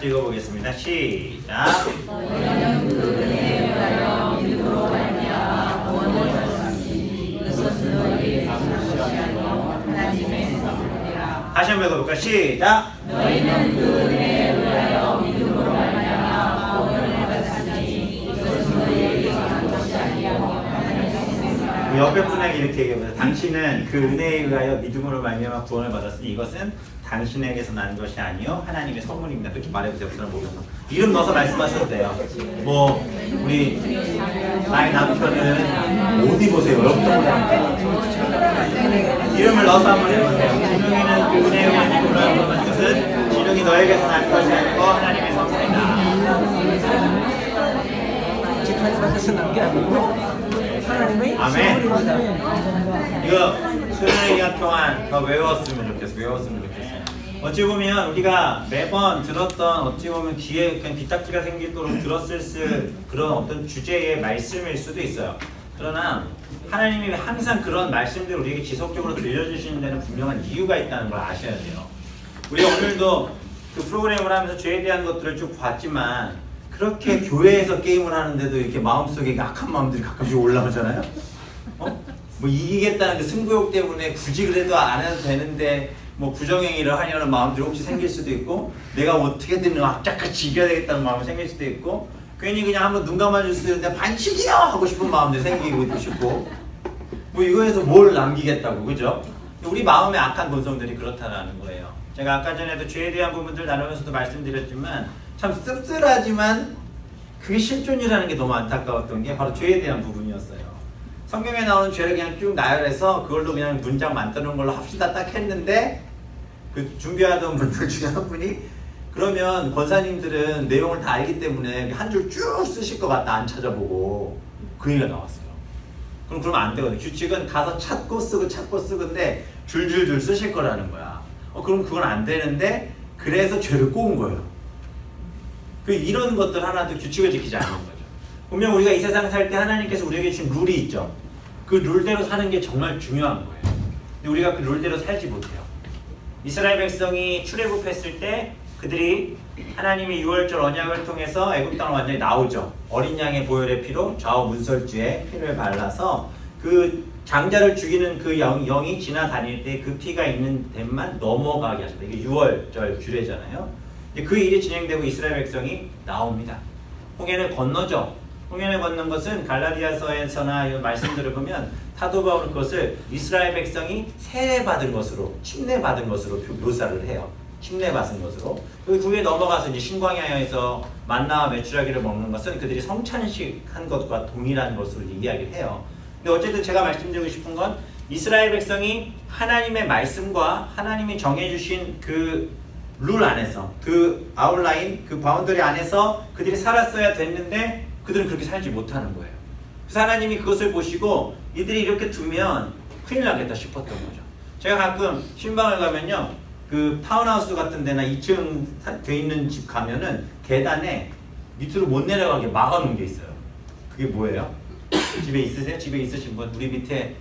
같이 읽어보겠습니다. 시작. 너희는 그 은혜에 의하여 믿음으로 말미암아 구원을 받았으니 이것은 너희의 것이 아니요 하나님의 선물이라. 다시 한번 읽어볼까요? 시작. 너희는 그 은혜에 의하여 믿음으로 말미암아 구원을 받았으니 이것은 너희에게 난 것이 아니요 하나님의 선물이라. 옆에 분에게 이렇게 얘기해보세요. 당신은 그 은혜에 의하여 믿음으로 말미암아 구원을 받았으니 이것은 당신에게서 나는 것이 아니요 하나님의 선물입니다. 그렇게 말해보세요. 그 사람 보면서 이름 넣어서 말씀하셔도 돼요. 뭐 우리 나의 남편은 옷 입으세요. 이름을 넣어서 한번 해보세요. 진웅이는 그 은혜에 의한 믿음으로 말미암은 것은 진웅이 너에게서 나는 것이 아니고 하나님의 선물이다. 집사님한테서 난 게 아니고 하나님의 아멘. 선물입니다. 이거 수련회 기간 동안 더 외웠으면 좋겠어요. 어찌 보면 우리가 매번 들었던 어찌 보면 귀에 그냥 뒷딱지가 생기도록 들었을 그런 어떤 주제의 말씀일 수도 있어요. 그러나 하나님이 항상 그런 말씀들을 우리에게 지속적으로 들려주시는 데는 분명한 이유가 있다는 걸 아셔야 돼요. 우리가 오늘도 그 프로그램을 하면서 죄에 대한 것들을 쭉 봤지만 그렇게 교회에서 게임을 하는데도 이렇게 마음속에 악한 마음들이 가끔씩 올라오잖아요. 뭐 이기겠다는 그 승부욕 때문에 굳이 그래도 안 해도 되는데 뭐 부정행위를 하려는 마음들이 혹시 생길 수도 있고 내가 어떻게든 악착같이 이겨야 되겠다는 마음이 생길 수도 있고 괜히 그냥 한번 눈 감아줄 수 있는데 반칙이야 하고 싶은 마음들이 생기고 싶고 뭐 이거에서 뭘 남기겠다고 그죠? 우리 마음의 악한 본성들이 그렇다라는 거예요. 제가 아까 전에도 죄에 대한 부분들 나누면서도 말씀드렸지만 참 씁쓸하지만 그게 실존이라는 게 너무 안타까웠던 게 바로 죄에 대한 부분이었어요. 성경에 나오는 죄를 그냥 쭉 나열해서 그걸로 그냥 문장 만드는 걸로 합시다 딱 했는데 그 준비하던 분들 중에 한 분이 그러면 권사님들은 내용을 다 알기 때문에 한 줄 쭉 쓰실 것 같다 안 찾아보고 그 얘기가 나왔어요. 그러면 안 되거든요. 규칙은 가서 찾고 쓰고인데 줄줄줄 쓰실 거라는 거야. 그럼 그건 안 되는데 그래서 죄를 꼬은 거예요. 이런 것들 하나도 규칙을 지키지 않는 거죠. 분명 우리가 이 세상 살 때 하나님께서 우리에게 주신 룰이 있죠. 그 룰대로 사는 게 정말 중요한 거예요. 근데 우리가 그 룰대로 살지 못해요. 이스라엘 백성이 출애굽했을 때 그들이 하나님의 유월절 언약을 통해서 애굽 땅을 완전히 나오죠. 어린 양의 보혈의 피로 좌우 문설주에 피를 발라서 그 장자를 죽이는 그 영이 지나다닐 때 그 피가 있는 데만 넘어가게 하셨다. 이게 유월절 규례잖아요. 그 일이 진행되고 이스라엘 백성이 나옵니다. 홍해를 건너죠. 홍해를 건넌 것은 갈라디아서에서나 이 말씀들을 보면 사도 바울은 그것을 이스라엘 백성이 세례받은 것으로 침례받은 것으로 묘사를 해요. 침례받은 것으로. 그게 넘어가서 이제 신광야에서 만나와 메추라기를 먹는 것은 그들이 성찬식 한 것과 동일한 것으로 이야기를 해요. 근데 어쨌든 제가 말씀드리고 싶은 건 이스라엘 백성이 하나님의 말씀과 하나님이 정해주신 그 룰 안에서 그 아웃라인 그 바운더리 안에서 그들이 살았어야 됐는데 그들은 그렇게 살지 못하는 거예요. 그래서 하나님이 그것을 보시고 이들이 이렇게 두면 큰일 나겠다 싶었던 거죠. 제가 가끔 신방을 가면요 그 타운하우스 같은 데나 2층 돼 있는 집 가면은 계단에 밑으로 못 내려가게 막아놓은 게 있어요. 그게 뭐예요? 집에 있으세요? 집에 있으신 분 우리 밑에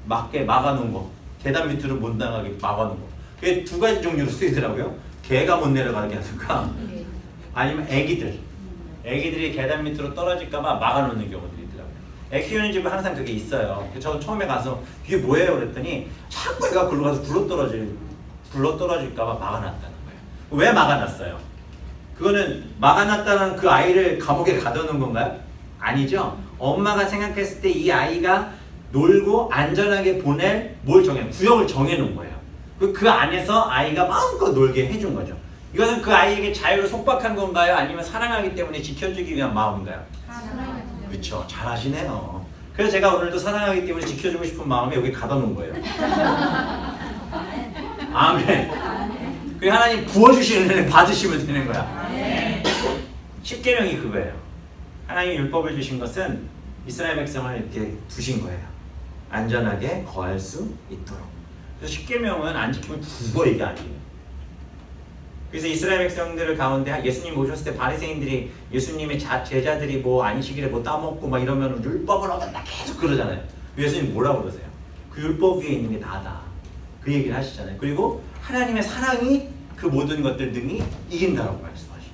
막아놓은 거 계단 밑으로 못 나가게 막아놓은 거 그게 두 가지 종류로 쓰이더라고요. 개가 못 내려가게 하든가 아니면 애기들이 계단 밑으로 떨어질까봐 막아놓는 경우들이 있더라고요. 애 키우는 집은 항상 그게 있어요. 저 처음에 가서 이게 뭐예요? 그랬더니 자꾸 애가 글로 가서 굴러떨어질까봐 막아놨다는 거예요. 왜 막아놨어요? 그거는 막아놨다는 그 아이를 감옥에 가둬놓은 건가요? 아니죠. 엄마가 생각했을 때 이 아이가 놀고 안전하게 보낼 구역을 정해놓은 거예요. 그 안에서 아이가 마음껏 놀게 해준 거죠. 이것은 그 아이에게 자유를 속박한 건가요? 아니면 사랑하기 때문에 지켜주기 위한 마음인가요? 그렇죠. 잘하시네요. 그래서 제가 오늘도 사랑하기 때문에 지켜주고 싶은 마음에 여기 가둬놓은 거예요. 아멘. 그 하나님 부어주시는 은혜 받으시면 되는 거야. 십계명이 그거예요. 하나님이 율법을 주신 것은 이스라엘 백성을 이렇게 두신 거예요. 안전하게 거할 수 있도록. 그래서 십계명은 안 지키면 죽어 이게 아니에요. 그래서 이스라엘 백성들을 가운데 예수님 오셨을 때 바리새인들이 예수님의 제자들이 뭐 안식일에 뭐 따먹고 막 이러면 율법을 어긴다 계속 그러잖아요. 예수님 뭐라고 그러세요? 그 율법 위에 있는 게 나다. 그 얘기를 하시잖아요. 그리고 하나님의 사랑이 그 모든 것들 등이 이긴다라고 말씀하시고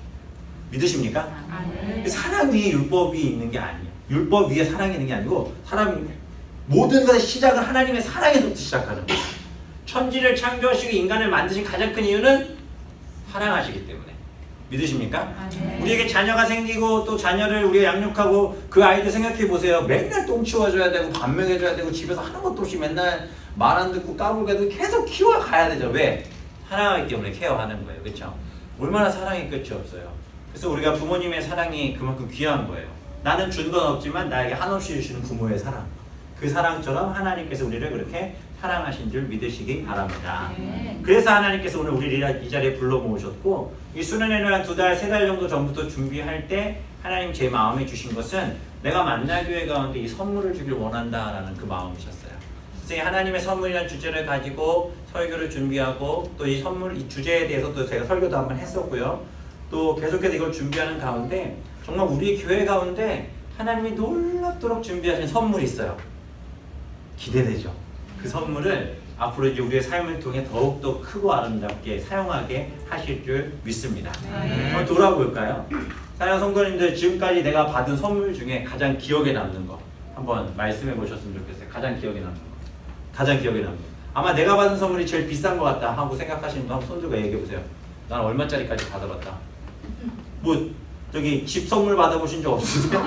믿으십니까? 아멘. 사랑 위에 율법이 있는 게 아니에요. 율법 위에 사랑이 있는 게 아니고 사람 모든 것의 시작은 하나님의 사랑에서부터 시작하는 거예요. 천지를 창조하시고 인간을 만드신 가장 큰 이유는 사랑하시기 때문에. 믿으십니까? 아멘. 우리에게 자녀가 생기고 또 자녀를 우리가 양육하고 그 아이들 생각해 보세요. 맨날 똥 치워줘야 되고 밥 먹여줘야 되고 집에서 하는 것도 없이 맨날 말 안 듣고 까불게도 계속 키워가야 되죠. 왜? 사랑하기 때문에 케어하는 거예요. 그렇죠? 얼마나 사랑이 끝이 없어요. 그래서 우리가 부모님의 사랑이 그만큼 귀한 거예요. 나는 준 건 없지만 나에게 한없이 주시는 부모의 사랑. 그 사랑처럼 하나님께서 우리를 그렇게 사랑하신 줄 믿으시기 바랍니다. 그래서 하나님께서 오늘 우리를 이 자리에 불러 모으셨고 이 수련회를 한 2달, 3달 정도 전부터 준비할 때 하나님 제 마음에 주신 것은 내가 만나교회 가운데 이 선물을 주길 원한다라는 그 마음이셨어요. 그래서 이 하나님의 선물이라는 주제를 가지고 설교를 준비하고 또 이 선물, 이 주제에 대해서 또 제가 설교도 한번 했었고요. 또 계속해서 이걸 준비하는 가운데 정말 우리 교회 가운데 하나님이 놀랍도록 준비하신 선물이 있어요. 기대되죠? 그 선물을 앞으로 이제 우리의 삶을 통해 더욱더 크고 아름답게 사용하게 하실 줄 믿습니다. 한번 돌아볼까요? 사랑하는 성도님들, 지금까지 내가 받은 선물 중에 가장 기억에 남는 거 한번 말씀해 보셨으면 좋겠어요. 가장 기억에 남는 거. 가장 기억에 남는 거. 아마 내가 받은 선물이 제일 비싼 것 같다 하고 생각하시는 분 한번 손 들고 얘기해 보세요. 난 얼마짜리까지 받아봤다. 뭐 저기 집 선물 받아보신 적 없으세요?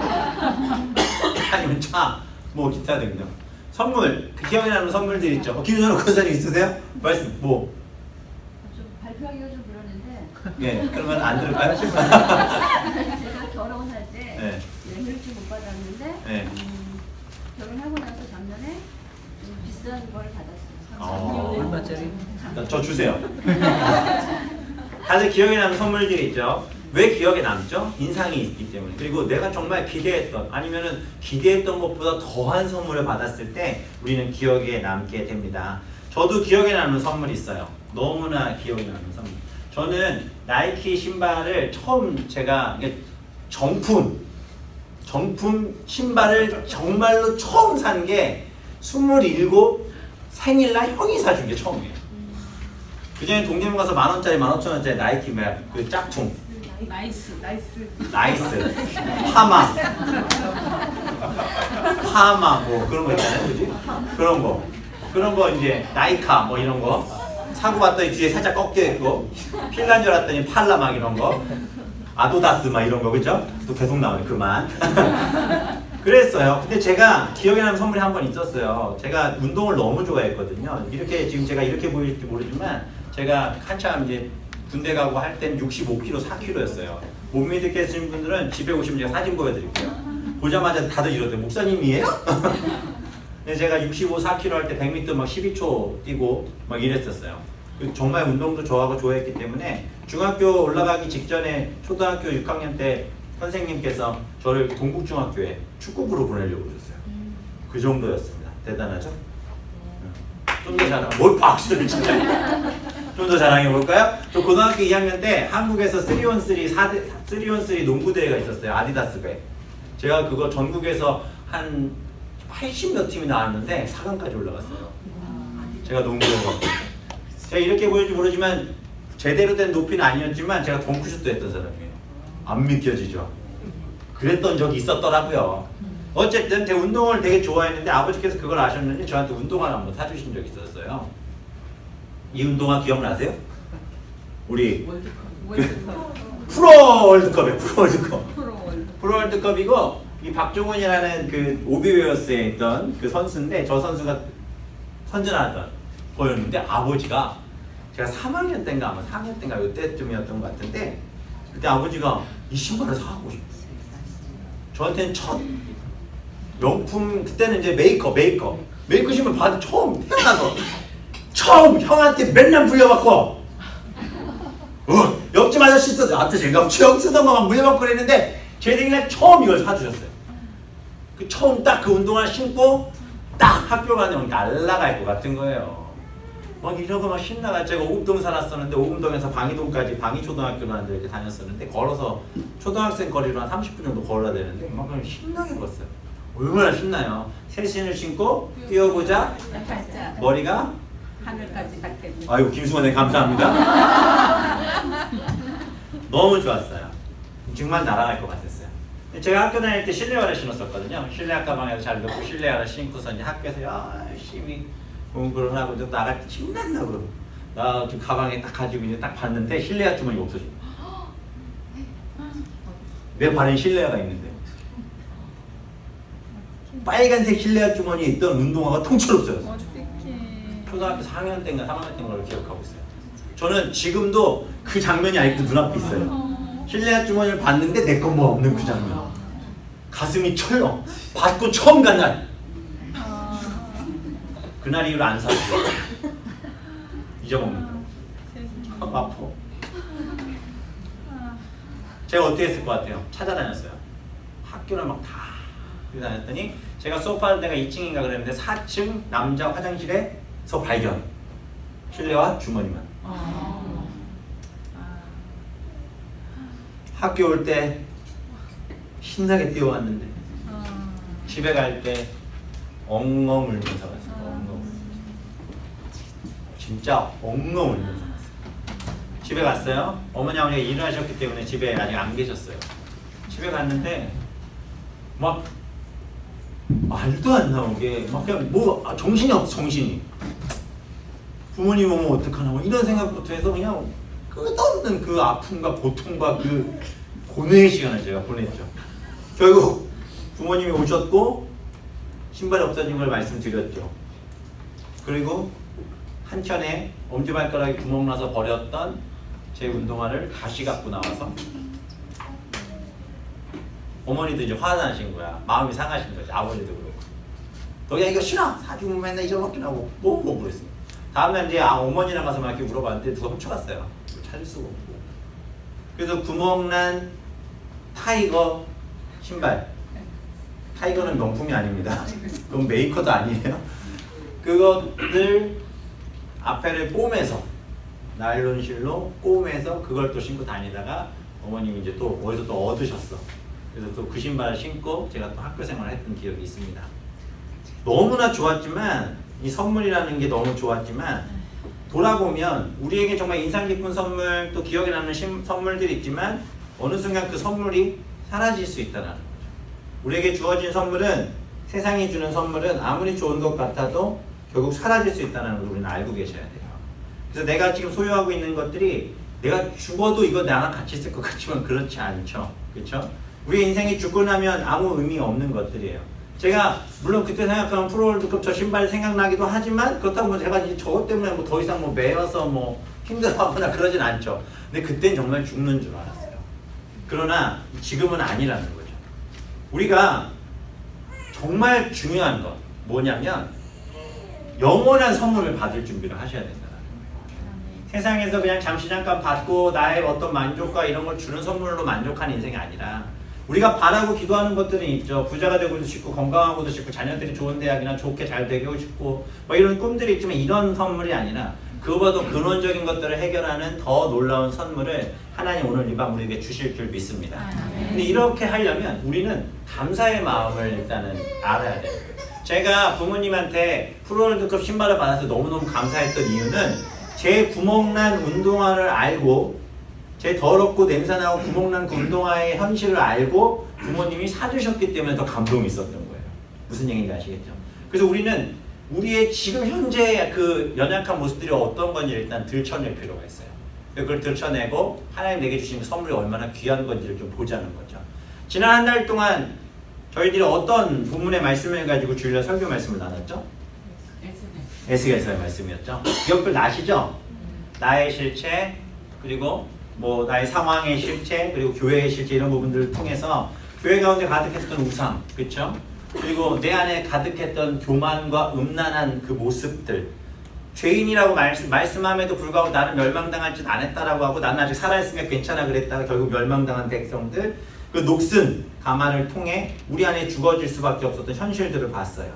아니면 차, 뭐 기타 등등. 선물, 그 기억에 남는 선물들 있죠. 김준호 권사님 있으세요? 말씀, 뭐? 좀 발표하기가 좀 그러는데 예, 그러면 안 들을까요? 제가 결혼할 때 네. 연일주 못 받았는데 네. 결혼하고 나서 작년에 좀 비싼 걸 받았어요. 얼마짜리? 저 주세요. 다들 기억에 남는 선물들이 있죠. 왜 기억에 남죠? 인상이 있기 때문에. 그리고 내가 정말 기대했던 아니면은 기대했던 것보다 더한 선물을 받았을 때 우리는 기억에 남게 됩니다. 저도 기억에 남는 선물이 있어요. 너무나 기억에 남는 선물. 저는 나이키 신발을 처음 제가 이게 정품 신발을 정말로 처음 산 게 27 생일날 형이 사준 게 처음이에요. 그 전에 동대문 가서 10,000원짜리, 15,000원짜리 나이키 그 짝퉁. 나이스. 나이스, 파마 뭐 그런 거 있잖아요, 그지? 그런 거 이제 나이카 뭐 이런 거 사고 봤더니 뒤에 살짝 꺾여 있고 필란 줄 알았더니 팔라 막 이런 거 아도다스 막 이런 거 그죠? 또 계속 나오네 그만. 그랬어요. 근데 제가 기억에 남는 선물이 한 번 있었어요. 제가 운동을 너무 좋아했거든요. 이렇게 지금 제가 이렇게 보일지 모르지만 제가 한참 이제 군대 가고 할 땐 65kg, 4kg였어요. 못 믿겠으신 분들은 집에 오시면 제가 사진 보여드릴게요. 보자마자 다들 이러더라고요. 목사님이에요? 근데 제가 65, 4kg 할 때 100m 막 12초 뛰고 막 이랬었어요. 정말 운동도 좋아하고 좋아했기 때문에 중학교 올라가기 직전에 초등학교 6학년 때 선생님께서 저를 동국중학교에 축구부로 보내려고 그러셨어요. 그 정도였습니다. 대단하죠? 좀 더 자랑, 뭘 박수를 치냐. 좀 더 자랑해 볼까요? 저 고등학교 2학년 때 한국에서 3on3 3on3 농구대회가 있었어요. 아디다스배. 제가 그거 전국에서 한 80몇 팀이 나왔는데 4강까지 올라갔어요. 제가 농구에서. 제가 이렇게 보일지 모르지만 제대로 된 높이는 아니었지만 제가 덩크슛도 했던 사람이에요. 안 믿겨지죠? 그랬던 적이 있었더라고요. 어쨌든 제가 운동을 되게 좋아했는데 아버지께서 그걸 아셨는지 저한테 운동화를 한번 사주신 적이 있었어요. 이 운동화 기억나세요? 우리 프로 월드컵이에요. 프로 월드컵이고 이 박종훈이라는 그 오비웨어스에 있던 그 선수인데 저 선수가 선전하던 거였는데 아버지가 제가 3학년 때인가 아마 4학년 때인가 이때쯤이었던 것 같은데 그때 아버지가 이 신발을 사고 싶어요. 저한테는 첫 명품 그때는 이제 메이커 신발 받은 태어나서 처음 형한테 맨날 물려받고 옆집 아저씨 쓰던 앞에 제가 형 쓰던 거만 물려받고 그랬는데 제 생일날 처음 이걸 사주셨어요. 그 처음 딱 그 운동화 신고 딱 학교 가면 날아갈 것 같은 거예요. 막 이러고 막 신나가 제가 오금동 살았었는데 오금동에서 방이동까지 방이초등학교라는 데 이렇게 다녔었는데 걸어서 초등학생 거리로 한 30분 정도 걸어야 되는데 막 그냥 신나게 걸었어요. 얼마나 신나요. 새 신을 신고 뛰어보자 머리가 하늘까지 닿겠네. 아이고 김승환님 감사합니다. 너무 좋았어요. 정말 날아갈 것 같았어요. 제가 학교 다닐 때 실내화를 신었었거든요. 실내화 가방에서 잘 넣고 실내화를 신고서 이제 학교에서 열심히 공부를 하고 또 나갈 때 신난다고 나 지금 가방에 딱 가지고 이제 딱 봤는데 실내화 주머니가 없어져. 내 발엔 실내화가 있는데 빨간색 실내화 주머니에 있던 운동화가 통째로 없어졌어요. 초등학교 4학년 때인가 3학년 때인가 를 기억하고 있어요. 저는 지금도 그 장면이 아직도 눈앞에 있어요. 실내화 주머니를 봤는데 내 건 뭐 없는 그 장면. 가슴이 철렁. 받고 처음 간 날. 그날 이후로 안 사고 잊어먹는 거. 아파. 제가 어떻게 했을 것 같아요? 찾아다녔어요. 학교를 막 다 다녔더니 제가 수업하는 데가 2층인가 그랬는데 4층 남자 화장실에서 발견. 실내화 주머니만. 학교 올 때 신나게 뛰어왔는데 집에 갈 때 엉엉 울면서 갔어요. 엉엉. 진짜 엉엉 울면서 갔어요. 집에 갔어요. 어머니 아버지가 일을 하셨기 때문에 집에 아직 안 계셨어요. 집에 갔는데 막 말도 안 나오게 막 그냥 뭐 정신이 없어. 정신이. 부모님 오면 어떡하나 뭐 이런 생각부터 해서 그냥 끝없는 그 아픔과 고통과 그 고뇌의 시간을 제가 보냈죠. 결국 부모님이 오셨고 신발이 없어진 걸 말씀드렸죠. 그리고 한켠에 엄지발가락에 구멍 나서 버렸던 제 운동화를 다시 갖고 나와서 어머니도 이제 화나신 거야. 마음이 상하신 거지. 아버지도 그렇고. 너야 이거 싫어. 사주면 맨날 잊어먹긴 하고 뭐 그랬습니다. 다음날 이제 어머니랑 가서 막 이렇게 물어봤는데 누가 훔쳐갔어요. 찾을 수가 없고. 그래서 구멍난 타이거 신발. 타이거는 명품이 아닙니다. 그건 메이커도 아니에요. 그것들 앞에를 꼬매서 나일론실로 꼬매서 그걸 또 신고 다니다가 어머님이 이제 또 어디서 또 얻으셨어. 그래서 또 그 신발을 신고 제가 또 학교 생활을 했던 기억이 있습니다. 너무나 좋았지만 이 선물이라는 게 너무 좋았지만 돌아보면 우리에게 정말 인상 깊은 선물 또 기억에 남는 선물들이 있지만 어느 순간 그 선물이 사라질 수 있다는 거죠. 우리에게 주어진 선물은 세상이 주는 선물은 아무리 좋은 것 같아도 결국 사라질 수 있다는 걸 우리는 알고 계셔야 돼요. 그래서 내가 지금 소유하고 있는 것들이 내가 죽어도 이거 나랑 같이 있을 것 같지만 그렇지 않죠. 그렇죠? 우리 인생이 죽고 나면 아무 의미 없는 것들이에요. 제가 물론 그때 생각하면 프로월드컵 저 신발 생각나기도 하지만 그렇다고 뭐 제가 이제 저것 때문에 뭐 더 이상 뭐 매여서 뭐 힘들어하거나 그러진 않죠. 근데 그땐 정말 죽는 줄 알았어요. 그러나 지금은 아니라는 거죠. 우리가 정말 중요한 건 뭐냐면 영원한 선물을 받을 준비를 하셔야 된다는 거예요. 세상에서 그냥 잠시 잠깐 받고 나의 어떤 만족과 이런 걸 주는 선물로 만족하는 인생이 아니라 우리가 바라고 기도하는 것들은 있죠. 부자가 되고도 싶고 건강하고도 싶고 자녀들이 좋은 대학이나 좋게 잘 되고 싶고 뭐 이런 꿈들이 있지만 이런 선물이 아니라 그거보다 근원적인 것들을 해결하는 더 놀라운 선물을 하나님 오늘 이 밤 우리에게 주실 줄 믿습니다. 근데 이렇게 하려면 우리는 감사의 마음을 일단은 알아야 돼요. 제가 부모님한테 프로월드컵 신발을 받아서 너무너무 감사했던 이유는 제 구멍난 운동화를 알고 제 더럽고 냄새나고 구멍난 그 운동화의 현실을 알고 부모님이 사주셨기 때문에 더 감동이 있었던 거예요. 무슨 얘기인지 아시겠죠? 그래서 우리는 우리의 지금 현재의 그 연약한 모습들이 어떤 건지 일단 들춰낼 필요가 있어요. 그걸 들춰내고 하나님 내게 주신 선물이 얼마나 귀한 건지를 좀 보자는 거죠. 지난 한 달 동안 저희들이 어떤 본문의 말씀을 가지고 주일날 설교 말씀을 나눴죠? 에스겔서의 말씀이었죠. 기억들 나시죠? 나의 실체 그리고 뭐 나의 상황의 실체 그리고 교회의 실체 이런 부분들을 통해서 교회 가운데 가득했던 우상, 그렇죠? 그리고 내 안에 가득했던 교만과 음란한 그 모습들, 죄인이라고 말씀함에도 불구하고 나는 멸망당할 짓 안 했다라고 하고 나는 아직 살아있으니까 괜찮아 그랬다가 결국 멸망당한 백성들, 그 녹슨 가만을 통해 우리 안에 죽어질 수밖에 없었던 현실들을 봤어요.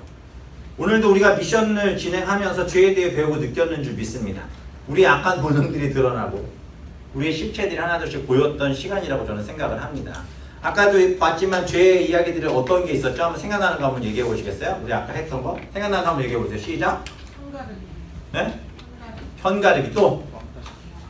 오늘도 우리가 미션을 진행하면서 죄에 대해 배우고 느꼈는 줄 믿습니다. 우리의 악한 본능들이 드러나고 우리의 실체들이 하나둘씩 보였던 시간이라고 저는 생각을 합니다. 아까도 봤지만 죄의 이야기들이 어떤 게 있었죠? 한번 생각나는 거 한번 얘기해 보시겠어요? 우리 아까 했던 거? 생각나는 거 한번 얘기해 보세요. 시작! 현가르기. 네? 현가르기 또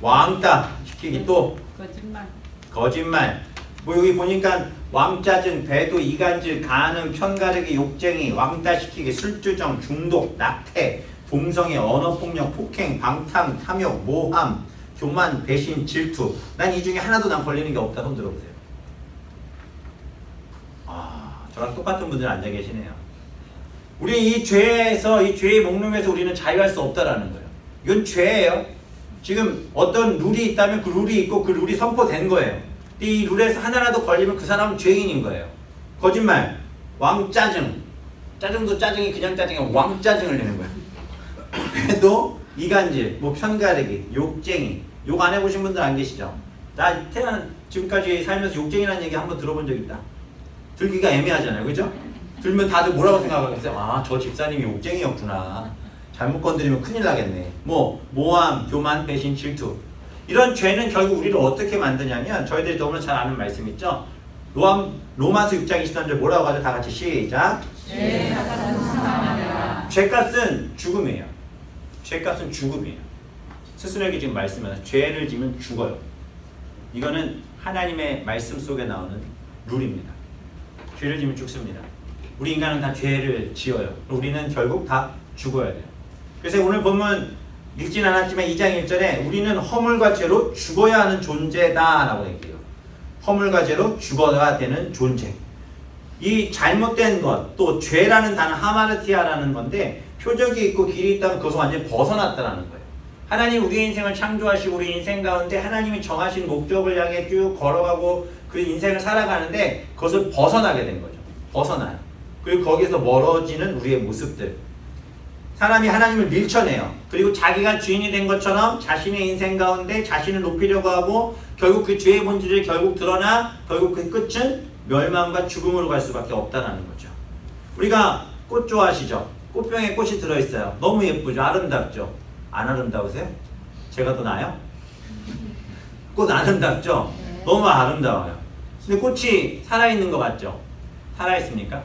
왕따 시키기 또 거짓말. 거짓말 뭐 여기 보니까 왕짜증, 배도, 이간질, 간음, 편가르기, 욕쟁이, 왕따시키기, 술주정, 중독, 낙태, 동성애, 언어폭력, 폭행, 방탕, 탐욕, 모함, 교만, 배신, 질투. 난 이 중에 하나도 난 걸리는 게 없다. 손 들어보세요. 아, 저랑 똑같은 분들 앉아 계시네요. 우리 이 죄에서, 이 죄의 목록에서 우리는 자유할 수 없다라는 거예요. 이건 죄예요. 지금 어떤 룰이 있다면 그 룰이 있고 그 룰이 선포된 거예요. 이 룰에서 하나라도 걸리면 그 사람은 죄인인 거예요. 거짓말, 왕짜증. 짜증도 짜증이 그냥 짜증이 아니라 왕짜증을 내는 거예요. 배도, 이간질, 뭐 편가르기, 욕쟁이. 욕 안 해보신 분들 안 계시죠? 나 태어난 지금까지 살면서 욕쟁이라는 얘기 한번 들어본 적 있다. 들기가 애매하잖아요. 그죠? 들면 다들 뭐라고 생각하겠어요? 아, 저 집사님이 욕쟁이였구나. 잘못 건드리면 큰일 나겠네. 뭐 모함, 교만, 배신, 질투. 이런 죄는 결국 우리를 어떻게 만드냐면 저희들이 너무나 잘 아는 말씀 있죠? 로마서 6장 23절 뭐라고 하죠? 다 같이 시작. 죄값은 죽음이에요. 죄값은 죽음이에요. 스스로에게 지금 말씀하는 죄를 지면 죽어요. 이거는 하나님의 말씀 속에 나오는 룰입니다. 죄를 지면 죽습니다. 우리 인간은 다 죄를 지어요. 우리는 결국 다 죽어야 돼요. 그래서 오늘 본문 읽진 않았지만 2장 1절에 우리는 허물과 죄로 죽어야 하는 존재다 라고 얘기해요. 허물과 죄로 죽어야 되는 존재. 이 잘못된 것, 또 죄라는 단어 하마르티아라는 건데 표적이 있고 길이 있다면 그것은 완전히 벗어났다라는 거예요. 하나님 우리의 인생을 창조하시고 우리 인생 가운데 하나님이 정하신 목적을 향해 쭉 걸어가고 그 인생을 살아가는데 그것을 벗어나게 된 거죠. 벗어나요. 그리고 거기서 멀어지는 우리의 모습들. 사람이 하나님을 밀쳐내요. 그리고 자기가 주인이 된 것처럼 자신의 인생 가운데 자신을 높이려고 하고 결국 그 죄의 본질이 결국 드러나 결국 그 끝은 멸망과 죽음으로 갈 수밖에 없다는 거죠. 우리가 꽃 좋아하시죠? 꽃병에 꽃이 들어있어요. 너무 예쁘죠? 아름답죠? 안 아름다우세요? 제가 더 나아요? 꽃 아름답죠? 너무 아름다워요. 근데 꽃이 살아있는 것 같죠? 살아있습니까?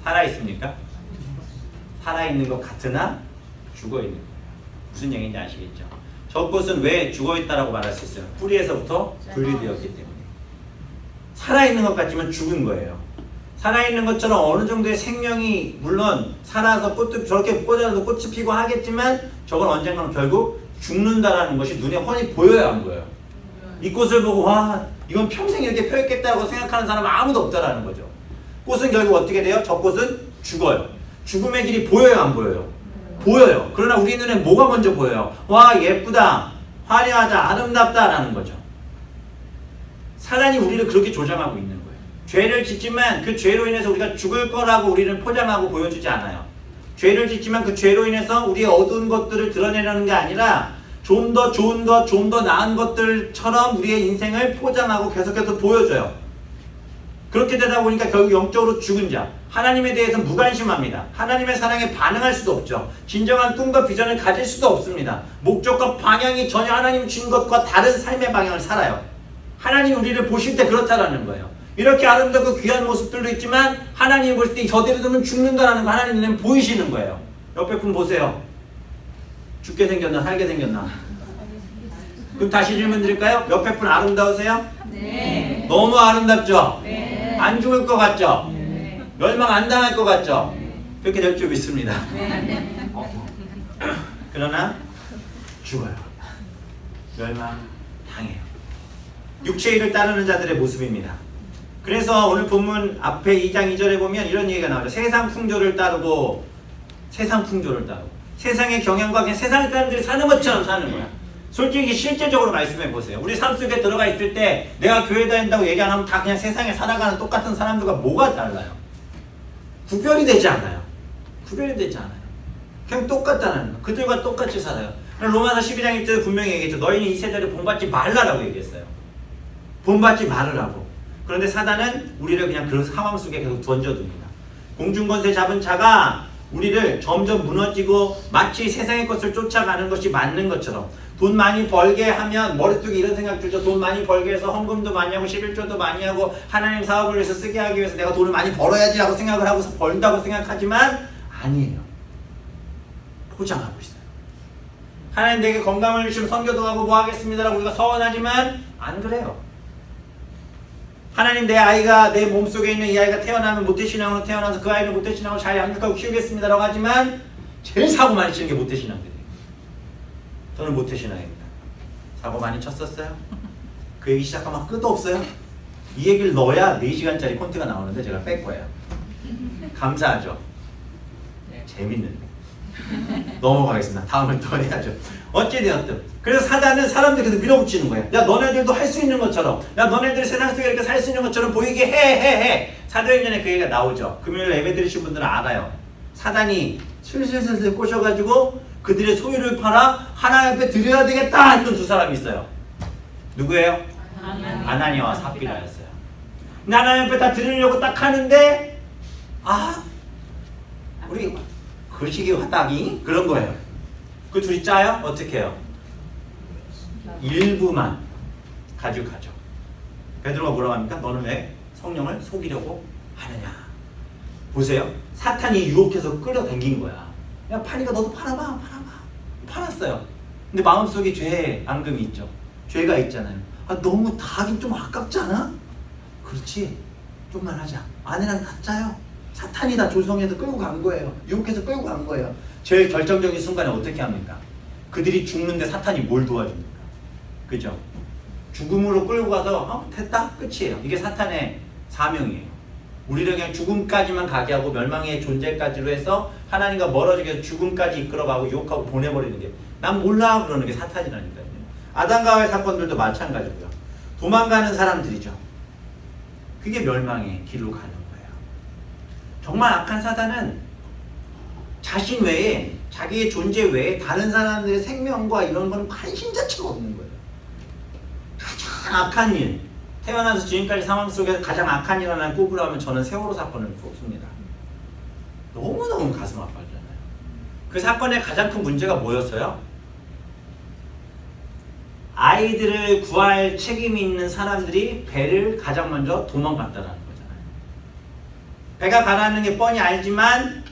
살아있습니까? 살아있는 것 같으나 죽어있는 거예요. 무슨 얘기인지 아시겠죠? 저 꽃은 왜 죽어있다라고 말할 수 있어요? 뿌리에서부터 분리되었기 때문에. 살아있는 것 같지만 죽은 거예요. 살아있는 것처럼 어느 정도의 생명이 물론 살아서 꽃도 저렇게 꽂아도 꽃이 피고 하겠지만 저건 언젠가는 결국 죽는다라는 것이 눈에 훤히 보여요, 안 보여요? 이 꽃을 보고 와 이건 평생 이렇게 펴있겠다고 생각하는 사람은 아무도 없다라는 거죠. 꽃은 결국 어떻게 돼요? 저 꽃은 죽어요. 죽음의 길이 보여요, 안 보여요? 보여요. 그러나 우리 눈엔 뭐가 먼저 보여요? 와 예쁘다, 화려하다, 아름답다라는 거죠. 사단이 우리를 그렇게 조장하고 있는 거예요. 죄를 짓지만 그 죄로 인해서 우리가 죽을 거라고 우리를 포장하고 보여주지 않아요. 죄를 짓지만 그 죄로 인해서 우리의 어두운 것들을 드러내려는 게 아니라 좀 더 좋은 것, 좀 더 나은 것들처럼 우리의 인생을 포장하고 계속해서 보여줘요. 그렇게 되다 보니까 결국 영적으로 죽은 자, 하나님에 대해서 무관심합니다. 하나님의 사랑에 반응할 수도 없죠. 진정한 꿈과 비전을 가질 수도 없습니다. 목적과 방향이 전혀 하나님이 준 것과 다른 삶의 방향을 살아요. 하나님이 우리를 보실 때 그렇다라는 거예요. 이렇게 아름답고 귀한 모습들도 있지만 하나님이 보실 때 저대로 두면 죽는다라는 거 하나님은 보이시는 거예요. 옆에 분 보세요. 죽게 생겼나 살게 생겼나? 그럼 다시 질문 드릴까요? 옆에 분 아름다우세요? 네. 너무 아름답죠? 네. 안 죽을 것 같죠? 네. 멸망 안 당할 것 같죠? 네. 그렇게 될 줄 믿습니다. 네. 그러나 죽어요. 멸망 당해요. 육체의 일을 따르는 자들의 모습입니다. 그래서 오늘 본문 앞에 2장 2절에 보면 이런 얘기가 나오죠. 세상 풍조를 따르고 세상의 경향과 그냥 세상 사람들이 사는 것처럼 사는 거야. 솔직히 실제적으로 말씀해 보세요. 우리 삶 속에 들어가 있을 때 내가 교회 다닌다고 얘기 안 하면 다 그냥 세상에 살아가는 똑같은 사람들과 뭐가 달라요? 구별이 되지 않아요. 그냥 똑같다는 거. 그들과 똑같이 살아요. 로마서 12장 1절에 분명히 얘기했죠. 너희는 이 세대를 본받지 말라라고 얘기했어요. 본받지 말으라고. 그런데 사단은 우리를 그냥 그런 상황 속에 계속 던져둡니다. 공중권세 잡은 자가 우리를 점점 무너지고 마치 세상의 것을 쫓아가는 것이 맞는 것처럼 돈 많이 벌게 하면 머릿속에 이런 생각 들죠. 돈 많이 벌게 해서 헌금도 많이 하고 11조도 많이 하고 하나님 사업을 위해서 쓰게 하기 위해서 내가 돈을 많이 벌어야지 라고 생각을 하고서 벌다고 생각하지만 아니에요. 포장하고 있어요. 하나님 내게 건강을 주시면 선교도 하고 뭐 하겠습니다 라고 우리가 서원하지만 안 그래요. 하나님 내 아이가 내 몸속에 있는 이 아이가 태어나면 모태신앙으로 태어나서 그 아이를 모태신앙으로 잘 양육하고 키우겠습니다라고 하지만 제일 사고 많이 치는 게 모태신앙들이에요. 저는 모태신앙입니다. 사고 많이 쳤었어요. 그 얘기 시작하면 끝도 없어요. 이 얘기를 넣어야 4시간짜리 콘트가 나오는데 제가 뺄 거예요. 감사하죠? 재밌는데. 넘어가겠습니다. 다음에 또 해야죠. 어찌되었든 그래서 사단은 사람들 계속 밀어붙이는 거예요. 야 너네들도 할 수 있는 것처럼, 야 너네들 세상 속에 이렇게 살 수 있는 것처럼 보이게 해. 사도행전에 그 얘기가 나오죠. 금요일 예배 들으신 분들은 알아요. 사단이 슬슬 꼬셔가지고 그들의 소유를 팔아 하나님 앞에 드려야 되겠다 했던 두 사람이 있어요. 누구예요? 아나니아와 삽비라였어요. 근데 하나님 앞에 다 드리려고 딱 하는데 우리 거시기 화딱이 그런 거예요. 그 둘이 짜요? 어떻게 해요? 일부만 가지고 가죠. 베드로가 뭐라고 합니까? 너는 왜 성령을 속이려고 하느냐. 보세요. 사탄이 유혹해서 끌어당긴 거야. 야 파니가 너도 팔아봐. 팔았어요. 근데 마음속에 죄의 앙금이 있죠. 죄가 있잖아요. 너무 다 하긴 좀 아깝지 않아? 그렇지. 좀만 하자. 아내랑 다 짜요. 사탄이 다 조성해서 끌고 간 거예요. 유혹해서 끌고 간 거예요. 제일 결정적인 순간에 어떻게 합니까? 그들이 죽는데 사탄이 뭘 도와줍니까? 그죠? 죽음으로 끌고 가서 됐다? 끝이에요. 이게 사탄의 사명이에요. 우리를 그냥 죽음까지만 가게 하고 멸망의 존재까지로 해서 하나님과 멀어지게 해서 죽음까지 이끌어가고 유혹하고 보내버리는 게 난 몰라 그러는 게 사탄이라니까요. 아담과 하와의 사건들도 마찬가지고요. 도망가는 사람들이죠. 그게 멸망의 길로 가는 거예요. 정말 악한 사단은 자신 외에 자기의 존재 외에 다른 사람들의 생명과 이런 거는 관심 자체가 없는 거예요. 가장 악한 일, 태어나서 지금까지 상황 속에서 가장 악한 일 하나 꼽으라면 저는 세월호 사건을 꼽습니다. 너무너무 가슴 아팠잖아요. 그 사건의 가장 큰 문제가 뭐였어요? 아이들을 구할 책임이 있는 사람들이 배를 가장 먼저 도망갔다라는 거잖아요. 배가 가라는 게 뻔히 알지만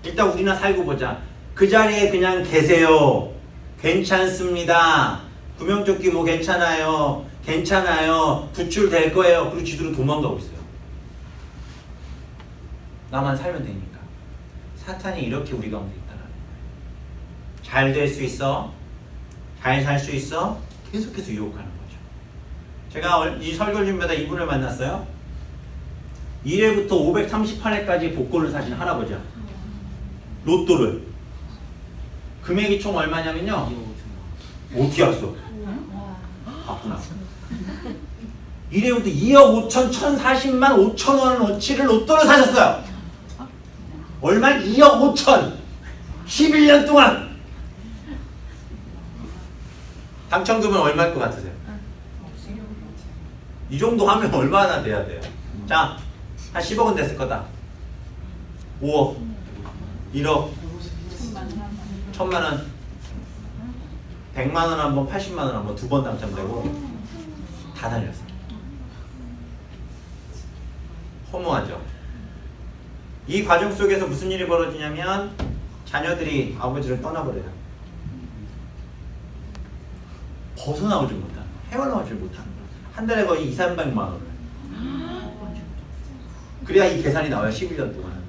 일단 우리나 살고 보자. 그 자리에 그냥 계세요. 괜찮습니다. 구명조끼 뭐 괜찮아요. 구출될 거예요. 그리고 지들은 도망가고 있어요. 나만 살면 되니까. 사탄이 이렇게 우리 가운데 있다는 거예요. 잘 될 수 있어. 잘 살 수 있어. 계속해서 유혹하는 거죠. 제가 이 설교 준비하다 이분을 만났어요. 1회부터 538회까지 복권을 사신 할아버지야. 로또를. 금액이 총 얼마냐면요. 어떻게 알았어? 봤구나. 1회부터 2억 5천 1,040만 5천 원어치를 로또를 사셨어요. 얼마? 2억 5천. 11년 동안. 당첨금은 얼마일 것 같으세요? 이 정도 하면 얼마나 돼야 돼요? 자, 한 10억은 됐을 거다. 5억, 1억, 1,000만 원, 100만 원 한 번, 80만 원 한 번, 2번 당첨되고 다 날렸어요. 허무하죠? 이 과정 속에서 무슨 일이 벌어지냐면 자녀들이 아버지를 떠나버려요. 벗어나오지 못하는 거예요. 헤어나오지 못하는 거예요. 한 달에 거의 200~300만 원을. 그래야 이 계산이 나와요. 11년 동안.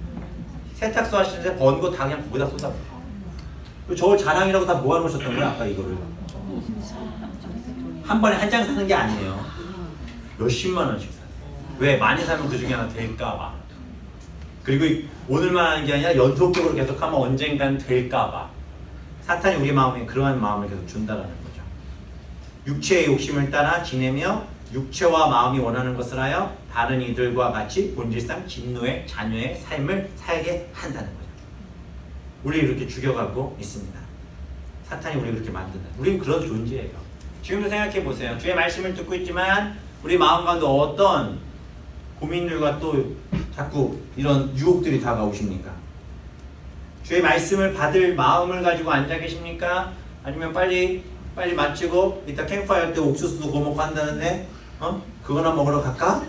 세탁소 하시는데 번 거 다 그냥 거기다 쏟아버려요. 저 자랑이라고 다 모아놓으셨던 거예요. 아까 이거를. 한 번에 한 장 사는 게 아니에요. 몇십만 원씩 사요. 왜? 많이 사면 그 중에 하나 될까봐. 그리고 오늘만 하는 게 아니라 연속적으로 계속하면 언젠간 될까봐. 사탄이 우리 마음에 그러한 마음을 계속 준다라는 거죠. 육체의 욕심을 따라 지내며 육체와 마음이 원하는 것을 하여 다른 이들과 같이 본질상 진노의 자녀의 삶을 살게 한다는 거죠. 우리를 이렇게 죽여가고 있습니다. 사탄이 우리를 그렇게 만든다. 우리는 그런 존재예요. 지금도 생각해 보세요. 주의 말씀을 듣고 있지만 우리 마음 가운데 어떤 고민들과 또 자꾸 이런 유혹들이 다가오십니까? 주의 말씀을 받을 마음을 가지고 앉아 계십니까? 아니면 빨리 마치고 이따 캠프파이어 때 옥수수도 구워 먹고 한다는데 그거나 먹으러 갈까?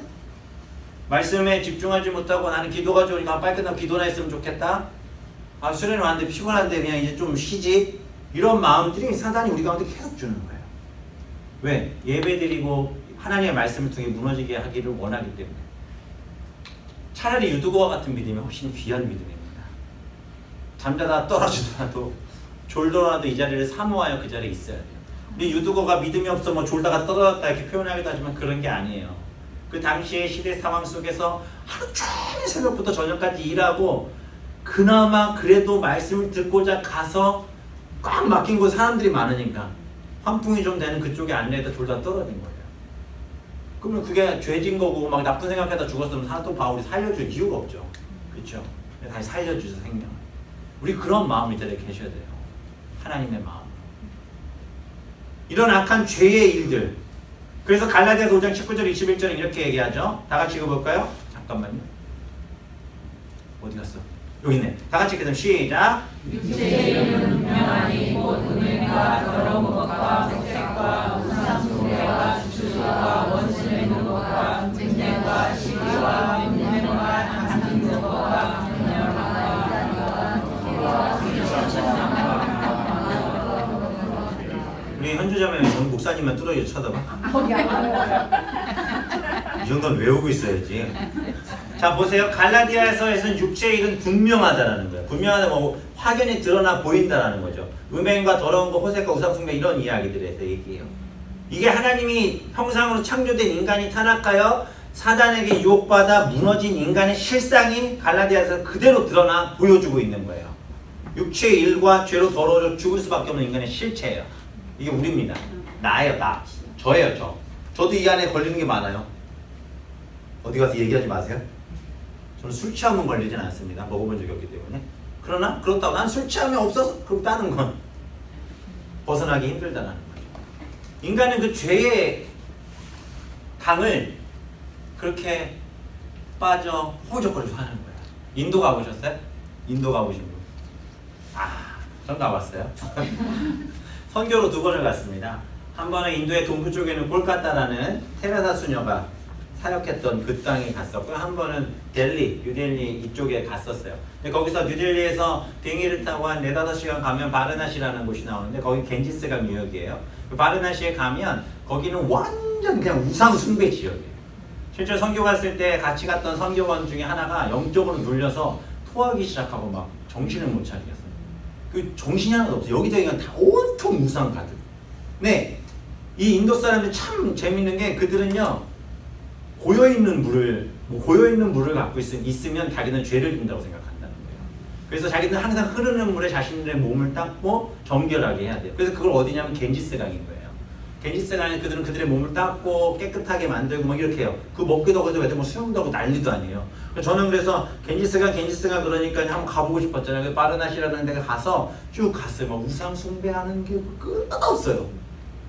말씀에 집중하지 못하고 나는 기도가 좋으니까 빨리 끝나면 기도나 했으면 좋겠다. 수련회 왔는데 피곤한데 그냥 이제 좀 쉬지. 이런 마음들이 사단이 우리 가운데 계속 주는 거예요. 왜? 예배 드리고 하나님의 말씀을 통해 무너지게 하기를 원하기 때문에. 차라리 유두거와 같은 믿음이 훨씬 귀한 믿음입니다. 잠자다 떨어지더라도 졸더라도 이 자리를 사모하여 그 자리에 있어야 돼요. 우리 유두거가 믿음이 없어 뭐 졸다가 떨어졌다 이렇게 표현하기도 하지만 그런 게 아니에요. 그 당시의 시대 상황 속에서 하루 종일 새벽부터 저녁까지 일하고 그나마 그래도 말씀을 듣고자 가서 꽉 막힌 곳 사람들이 많으니까 환풍이 좀 되는 그쪽에 안내에다 졸다 떨어진 거예요. 그러면 그게 죄진 거고 막 나쁜 생각하다 죽었으면 사도 바울이 살려줄 이유가 없죠. 그렇죠? 다시 살려주셔서 생명. 우리 그런 마음이 이 자리에 계셔야 돼요. 하나님의 마음. 이런 악한 죄의 일들. 그래서 갈라디아서 5장 19절 21절은 이렇게 얘기하죠. 다 같이 읽어볼까요? 잠깐만요. 어디 갔어? 여기 있네. 다 같이 읽으면 시작. 육체의 이름은 분명하니 곧 음행과 더러운 것과 색색과 우상숭배와 주술과 원수 맺는 것과 증례와 시기와 윤회와 담긴 것과 우리 현주자매 목사님만 뚫어져 쳐다봐. 이 정도는 외우고 있어야지. 자 보세요. 갈라디아서에서는 육체의 일은 분명하다라는 거예요. 분명하다 뭐 확연히 드러나 보인다라는 거죠. 음행과 더러운 거, 호색과 우상숭배 이런 이야기들에서 얘기해요. 이게 하나님이 형상으로 창조된 인간이 타락하여 사단에게 유혹받아 무너진 인간의 실상이 갈라디아서 그대로 드러나 보여주고 있는 거예요. 육체의 일과 죄로 더러워져 죽을 수밖에 없는 인간의 실체예요. 이게 우리입니다. 나예요, 나. 저예요, 저. 저도 이 안에 걸리는 게 많아요. 어디 가서 얘기하지 마세요. 저는 술 취하면 걸리진 않습니다. 먹어본 적이 없기 때문에. 그러나 그렇다고 난 술 취함이 없어서 그렇다는 건 벗어나기 힘들다는 거죠. 인간은 그 죄의 강을 그렇게 빠져 호적거리고 사는 거예요. 인도 가보셨어요? 인도 가보신 분? 전 가봤어요. 선교로 2번을 갔습니다. 한 번은 인도의 동부 쪽에는 콜카타라는 테레사 수녀가 사역했던 그 땅에 갔었고요. 한 번은 델리, 뉴델리 이쪽에 갔었어요. 근데 거기서 뉴델리에서 비행기를 타고 한 4-5시간 가면 바르나시라는 곳이 나오는데 거기 겐지스강 유역이에요. 그 바르나시에 가면 거기는 완전 그냥 우상 숭배 지역이에요. 실제 선교 갔을 때 같이 갔던 선교원 중에 하나가 영적으로 눌려서 토하기 시작하고 막 정신을 못 차리겠어요. 그 정신이 하나도 없어요. 여기저기가 다 온통 우상 가득. 네, 이 인도 사람들 참 재밌는 게 그들은요 고여있는 물을 갖고 있으면 자기는 죄를 짓는다고 생각한다는 거예요. 그래서 자기는 항상 흐르는 물에 자신들의 몸을 닦고 정결하게 해야 돼요. 그래서 그걸 어디냐면 겐지스강인 거예요. 겐지스강에 그들은 그들의 몸을 닦고 깨끗하게 만들고 막 이렇게 해요. 그 먹기도 하고 애들 뭐 수영도 하고 난리도 아니에요. 저는 그래서 겐지스강 그러니까 한번 가보고 싶었잖아요. 그 바르나시라는 데가 가서 쭉 갔어요. 막 우상 숭배하는 게 끝없어요.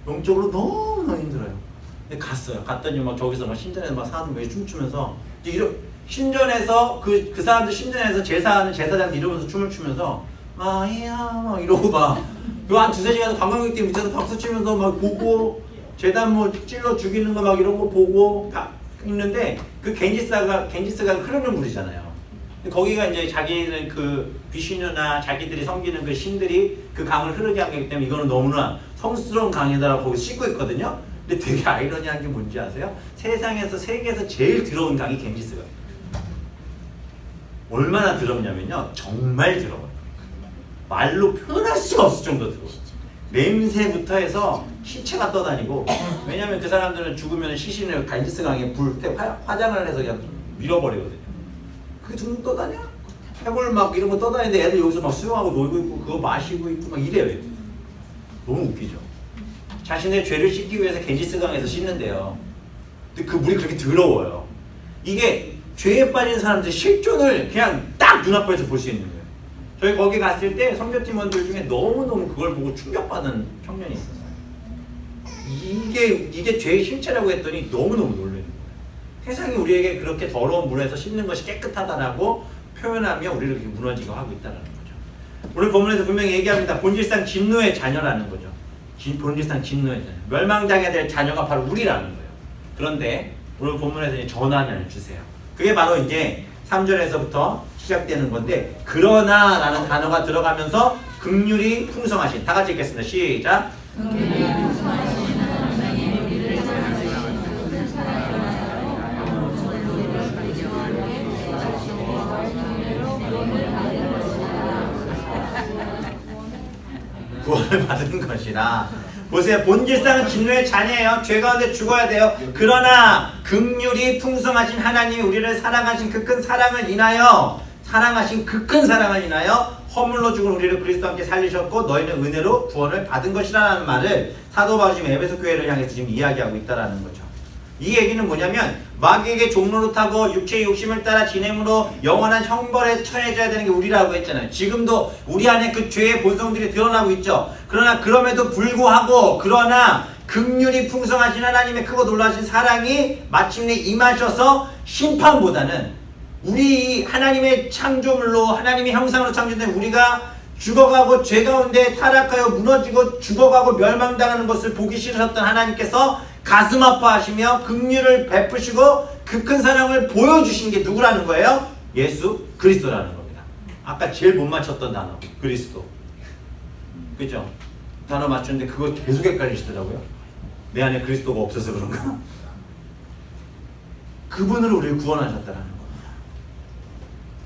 영적으로 너무 힘들어요. 근데 갔어요. 갔더니 막 저기서 막 신전에서 막 사람들 막 춤추면서 신전에서 그 사람들 신전에서 제사하는 제사장 이러면서 춤을 추면서 마이야 막 이러고 막 한 2-3시간 관광객들 밑에서 박수 치면서 막 보고 재단 뭐 찔러 죽이는 거 막 이런 거 보고 다 있는데 그 겐지스가 흐르는 물이잖아요. 거기가 이제 자기는 그 비슈누나 자기들이 섬기는 그 신들이 그 강을 흐르게 하기 때문에 이거는 너무나 성스러운 강이다라고 거기 씻고 있거든요. 근데 되게 아이러니한 게 뭔지 아세요? 세계에서 제일 더러운 강이 겐지스가. 얼마나 더럽냐면요. 정말 더러워요. 말로 표현할 수가 없을 정도 더러워요. 냄새부터 해서 시체가 떠다니고, 왜냐면 그 사람들은 죽으면 시신을 겐지스 강에 화장을 해서 그냥 밀어버리거든요. 그게 둥 떠다녀? 해골 막 이런 거 떠다니는데 애들 여기서 막 수영하고 놀고 있고 그거 마시고 있고 막 이래요. 너무 웃기죠. 자신의 죄를 씻기 위해서 겐지스 강에서 씻는데요. 근데 그 물이 그렇게 더러워요. 이게 죄에 빠진 사람들의 실존을 그냥 딱 눈앞에서 볼 수 있는 거예요. 저희 거기 갔을 때 선교팀원들 중에 너무너무 그걸 보고 충격받은 청년이 있었어요. 이게 죄의 실체라고 했더니 너무너무 놀라는 거예요. 세상이 우리에게 그렇게 더러운 물에서 씻는 것이 깨끗하다라고 표현하며 우리를 이렇게 무너지게 하고 있다는 거죠. 오늘 본문에서 분명히 얘기합니다. 본질상 진노의 자녀라는 거죠. 본질상 진노의 자녀. 멸망당해야 될 자녀가 바로 우리라는 거예요. 그런데 오늘 본문에서 이제 전환을 주세요. 그게 바로 이제 3절에서부터 시작되는 건데, 그러나 라는 단어가 들어가면서 긍휼이 풍성하신, 다 같이 읽겠습니다. 시작. 구원을 받은 것이라. 보세요. 본질상은 진노의 자녀예요. 죄 가운데 죽어야 돼요. 그러나 긍휼이 풍성하신 하나님이 우리를 사랑하신 그 큰 사랑을 인하여 허물로 죽은 우리를 그리스도와 함께 살리셨고 너희는 은혜로 구원을 받은 것이라는 말을 사도 바울이 지금 에베소 교회를 향해서 지금 이야기하고 있다라는 거죠. 이 얘기는 뭐냐면 마귀에게 종로로 타고 육체의 욕심을 따라 지냄으로 영원한 형벌에 처해져야 되는 게 우리라고 했잖아요. 지금도 우리 안에 그 죄의 본성들이 드러나고 있죠. 그러나 그럼에도 불구하고 긍휼이 풍성하신 하나님의 크고 놀라신 사랑이 마침내 임하셔서 심판보다는 우리 하나님의 창조물로 하나님의 형상으로 창조된 우리가 죽어가고 죄 가운데 타락하여 무너지고 죽어가고 멸망당하는 것을 보기 싫으셨던 하나님께서 가슴 아파하시며 긍휼을 베푸시고 그 큰 사랑을 보여주신 게 누구라는 거예요? 예수 그리스도라는 겁니다. 아까 제일 못 맞췄던 단어 그리스도. 그죠? 단어 맞췄는데 그거 계속 헷갈리시더라고요. 내 안에 그리스도가 없어서 그런가? 그분으로 우리를 구원하셨다는 겁니다.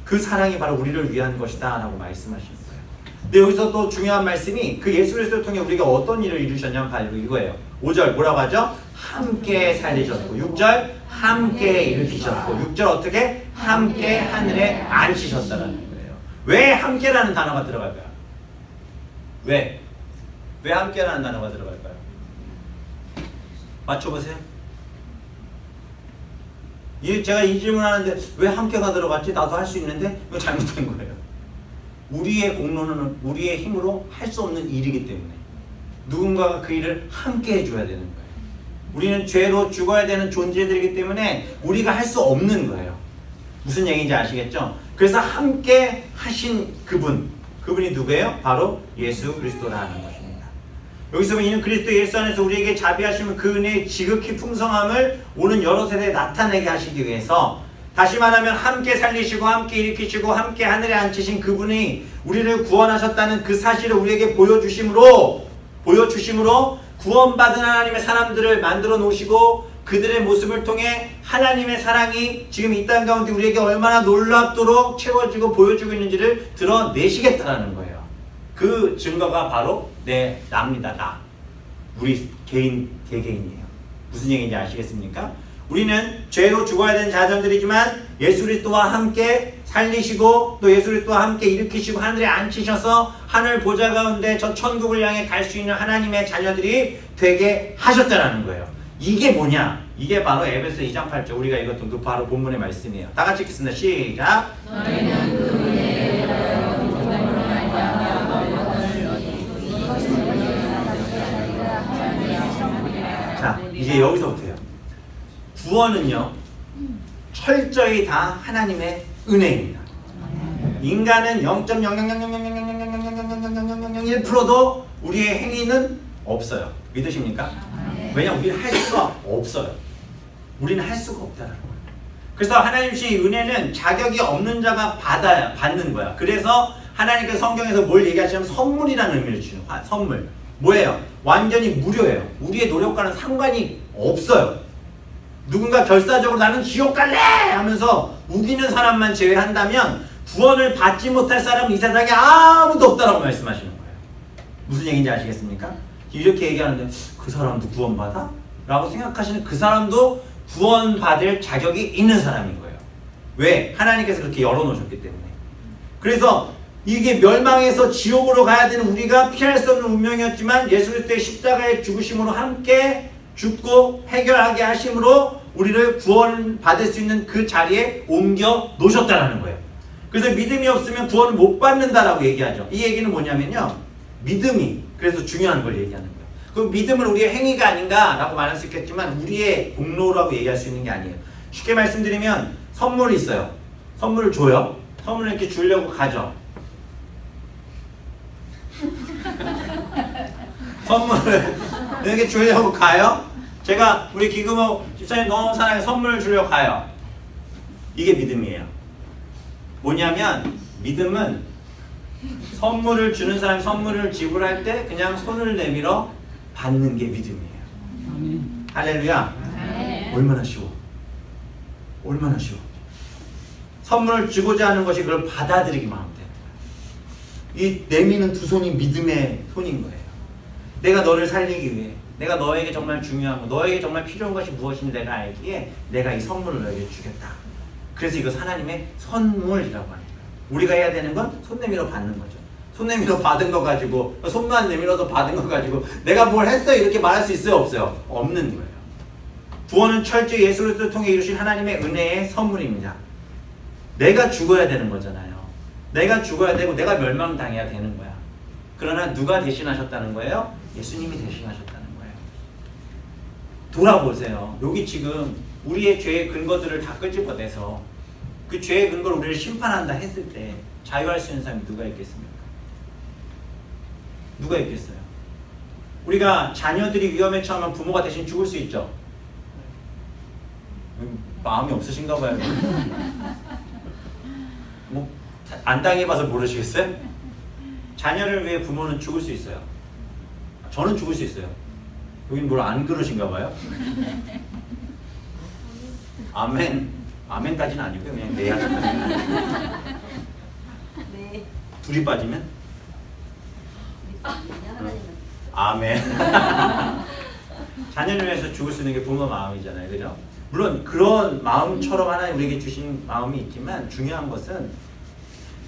그 사랑이 바로 우리를 위한 것이다 라고 말씀하신 거예요. 근데 여기서 또 중요한 말씀이 그 예수 그리스도를 통해 우리가 어떤 일을 이루셨냐면 바로 이거예요. 5절 뭐라고 하죠? 함께 살리셨고 6절 함께 일으키셨고 6절 어떻게? 함께 하늘에 앉히셨다라는 거예요. 왜 함께라는 단어가 들어갈까요? 왜 함께라는 단어가 들어갈까요? 맞춰보세요. 제가 이 질문하는데 왜 함께가 들어갔지? 나도 할 수 있는데 이거 잘못된 거예요. 우리의 공로는 우리의 힘으로 할 수 없는 일이기 때문에 누군가가 그 일을 함께 해줘야 되는 거예요. 우리는 죄로 죽어야 되는 존재들이기 때문에 우리가 할 수 없는 거예요. 무슨 얘기인지 아시겠죠? 그래서 함께 하신 그분이 누구예요? 바로 예수 그리스도라는 것입니다. 여기서 이는 그리스도 예수 안에서 우리에게 자비하시면 그 은혜의 지극히 풍성함을 오는 여러 세대에 나타내게 하시기 위해서 다시 말하면 함께 살리시고 함께 일으키시고 함께 하늘에 앉히신 그분이 우리를 구원하셨다는 그 사실을 우리에게 보여주심으로 구원받은 하나님의 사람들을 만들어 놓으시고 그들의 모습을 통해 하나님의 사랑이 지금 이 땅 가운데 우리에게 얼마나 놀랍도록 채워지고 보여주고 있는지를 드러내시겠다라는 거예요. 그 증거가 바로 나입니다. 나. 우리 개개인이에요. 무슨 얘기인지 아시겠습니까? 우리는 죄로 죽어야 되는 자전들이지만 예수 그리스도와 함께 살리시고 또 예수 그리스도와 함께 일으키시고 하늘에 앉히셔서 하늘 보좌 가운데 저 천국을 향해 갈 수 있는 하나님의 자녀들이 되게 하셨다라는 거예요. 이게 뭐냐? 이게 바로 에베소 2장 8절 우리가 읽었던 그 바로 본문의 말씀이에요. 다 같이 읽겠습니다. 시작. 너희는 그 은혜에 자, 이제 여기서부터요. 구원은요, 철저히 다 하나님의 은혜입니다. 인간은 0.000000001%도 우리의 행위는 없어요. 믿으십니까? 왜냐면 우리는 할 수가 없어요. 우리는 할 수가 없다는 거예요. 그래서 하나님의 은혜는 자격이 없는 자가 받는 거야. 그래서 하나님께서 성경에서 뭘 얘기하시냐면 선물이라는 의미를 주는 거야. 선물. 뭐예요? 완전히 무료예요. 우리의 노력과는 상관이 없어요. 누군가 결사적으로 나는 지옥 갈래! 하면서 우기는 사람만 제외한다면 구원을 받지 못할 사람은 이 세상에 아무도 없다라고 말씀하시는 거예요. 무슨 얘기인지 아시겠습니까? 이렇게 얘기하는데 그 사람도 구원받아? 라고 생각하시는 그 사람도 구원받을 자격이 있는 사람인 거예요. 왜? 하나님께서 그렇게 열어놓으셨기 때문에. 그래서 이게 멸망해서 지옥으로 가야 되는 우리가 피할 수 없는 운명이었지만 예수 그리스도의 십자가의 죽으심으로 함께 죽고 해결하게 하심으로 우리를 구원받을 수 있는 그 자리에 옮겨 놓으셨다는 거예요. 그래서 믿음이 없으면 구원을 못 받는다라고 얘기하죠. 이 얘기는 뭐냐면요. 믿음이 그래서 중요한 걸 얘기하는 거예요. 그 믿음은 우리의 행위가 아닌가라고 말할 수 있겠지만 우리의 공로라고 얘기할 수 있는 게 아니에요. 쉽게 말씀드리면 선물이 있어요. 선물을 줘요. 선물을 이렇게 주려고 가죠. 선물을 이렇게 주려고 가요. 제가 우리 기금호 집사님 너무 사랑해 선물을 주려고 가요. 이게 믿음이에요. 뭐냐면 믿음은 선물을 주는 사람이 선물을 지불할 때 그냥 손을 내밀어 받는 게 믿음이에요. 할렐루야. 얼마나 쉬워. 얼마나 쉬워. 선물을 주고자 하는 것이 그걸 받아들이기만 하면 돼요. 이 내미는 두 손이 믿음의 손인 거예요. 내가 너를 살리기 위해, 내가 너에게 정말 중요한 거, 너에게 정말 필요한 것이 무엇인지 내가 알기에 내가 이 선물을 너에게 주겠다. 그래서 이것 하나님의 선물이라고 하는 거예요. 우리가 해야 되는 건 손 내밀어 받는 거죠. 손 내밀어 받은 거 가지고, 손만 내밀어서 받은 거 가지고 내가 뭘 했어요 이렇게 말할 수 있어요 없어요? 없는 거예요. 구원은 철저히 예수 그리스도를 통해 이루신 하나님의 은혜의 선물입니다. 내가 죽어야 되는 거잖아요. 내가 죽어야 되고 내가 멸망당해야 되는 거야. 그러나 누가 대신하셨다는 거예요? 예수님이 대신하셨다는 거예요. 돌아보세요. 여기 지금 우리의 죄의 근거들을 다 끄집어내서 그 죄의 근거를 우리를 심판한다 했을 때 자유할 수 있는 사람이 누가 있겠습니까? 누가 있겠어요? 우리가 자녀들이 위험에 처하면 부모가 대신 죽을 수 있죠? 마음이 없으신가 봐요. 뭐 안 당해봐서 모르시겠어요? 자녀를 위해 부모는 죽을 수 있어요. 저는 죽을 수 있어요. 여긴 뭘 안 그러신가 봐요? 아멘. 아멘까지는 아니고요. 그냥 네 하셨다. 네. 둘이 빠지면? 아멘. 자녀를 위해서 죽을 수 있는 게 부모 마음이잖아요. 그죠? 물론 그런 마음처럼 하나님 우리에게 주신 마음이 있지만 중요한 것은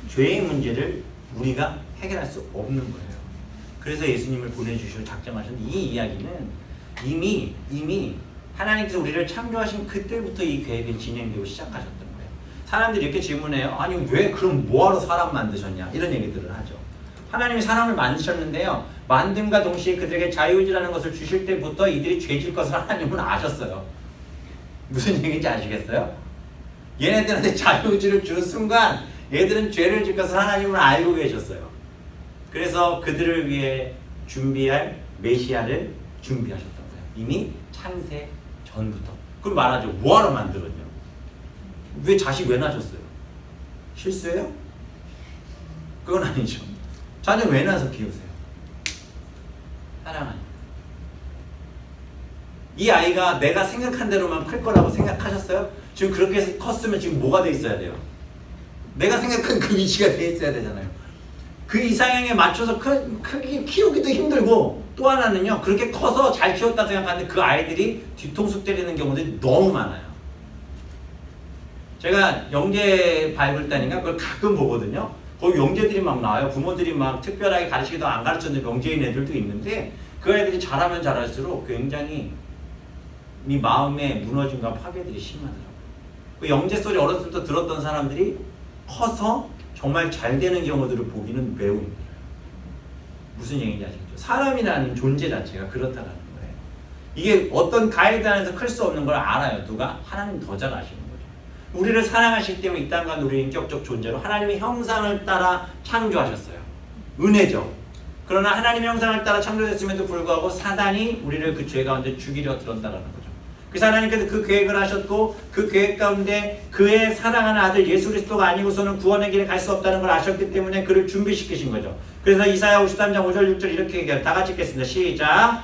죄의 문제를 우리가 해결할 수 없는 거예요. 그래서 예수님을 보내주시고 작정하신 이 이야기는 이미 하나님께서 우리를 창조하신 그때부터 이 계획이 진행되고 시작하셨던 거예요. 사람들이 이렇게 질문해요. 아니 왜 그럼 뭐하러 사람 만드셨냐? 이런 얘기들을 하죠. 하나님이 사람을 만드셨는데요. 만듦과 동시에 그들에게 자유의지라는 것을 주실 때부터 이들이 죄질 것을 하나님은 아셨어요. 무슨 얘기인지 아시겠어요? 얘네들한테 자유의지를 주는 순간 얘들은 죄를 질 것을 하나님은 알고 계셨어요. 그래서 그들을 위해 준비할 메시아를 준비하셨던 거예요. 이미 창세 전부터. 그럼 말하죠. 뭐하러 만들었냐? 왜 자식 왜 낳으셨어요? 실수예요? 그건 아니죠. 자녀 왜 낳아서 키우세요? 사랑하니까. 이 아이가 내가 생각한 대로만 클 거라고 생각하셨어요? 지금 그렇게 해서 컸으면 지금 뭐가 돼 있어야 돼요? 내가 생각한 그 위치가 돼 있어야 되잖아요. 그 이상형에 맞춰서 크게 키우기도 힘들고, 또 하나는요, 그렇게 커서 잘 키웠다 생각하는데 그 아이들이 뒤통수 때리는 경우들이 너무 많아요. 제가 영재 바이블단인가 그걸 가끔 보거든요. 거기 영재들이 막 나와요. 부모들이 막 특별하게 가르치기도 안 가르쳤는데 영재인 애들도 있는데 그 애들이 잘하면 잘할수록 굉장히 이 마음의 무너짐과 파괴들이 심하더라고요. 그 영재 소리 어렸을 때 들었던 사람들이 커서 정말 잘 되는 경우들을 보기는 매우 힘들어요. 무슨 얘기인지 아시겠죠? 사람이라는 존재 자체가 그렇다라는 거예요. 이게 어떤 가이드 안에서 클 수 없는 걸 알아요. 누가? 하나님 더 잘 아시는 거죠. 우리를 사랑하시기 때문에 이 땅과 우리 인격적 존재로 하나님의 형상을 따라 창조하셨어요. 은혜죠. 그러나 하나님의 형상을 따라 창조됐음에도 불구하고 사단이 우리를 그 죄 가운데 죽이려 들었다라는 거죠. 그래서 하나님께서 그 계획을 하셨고 그 계획 가운데 그의 사랑하는 아들 예수 그리스도가 아니고서는 구원의 길에 갈 수 없다는 걸 아셨기 때문에 그를 준비시키신 거죠. 그래서 이사야 53장 5절 6절 이렇게 얘기해요. 다 같이 읽겠습니다. 시작.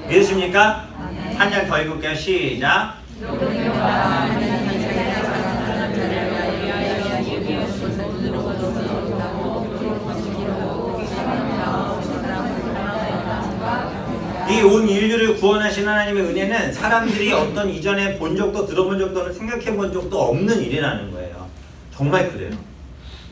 믿으십니까? 한 장 더 읽을게요. 시작. 이 온 인류를 구원하신 하나님의 은혜는 사람들이 어떤 이전에 본 적도 들어본 적도 생각해 본 적도 없는 일이라는 거예요. 정말 그래요.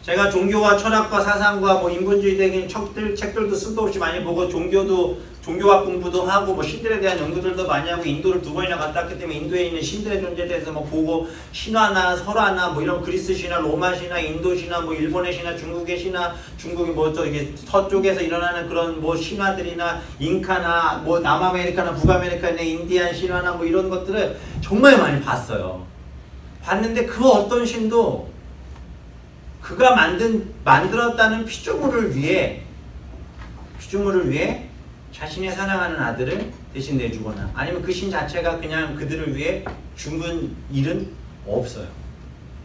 제가 종교와 철학과 사상과 뭐 인본주의적인 책들도 수도 없이 많이 보고 종교학 공부도 하고 뭐 신들에 대한 연구들도 많이 하고 인도를 2번이나 갔다 왔기 때문에 인도에 있는 신들의 존재에 대해서 뭐 보고 신화나 설화나 뭐 이런 그리스 신화, 로마 신화, 인도 신화, 뭐 일본의 신화, 중국의 신화, 중국이 뭐 저기 서쪽에서 일어나는 그런 뭐 신화들이나 잉카나 뭐 남아메리카나 북아메리카나 인디안 신화나 뭐 이런 것들을 정말 많이 봤어요. 봤는데 그 어떤 신도 그가 만들었다는 피조물을 위해 자신의 사랑하는 아들을 대신 내주거나 아니면 그 신 자체가 그냥 그들을 위해 죽은 일은 없어요.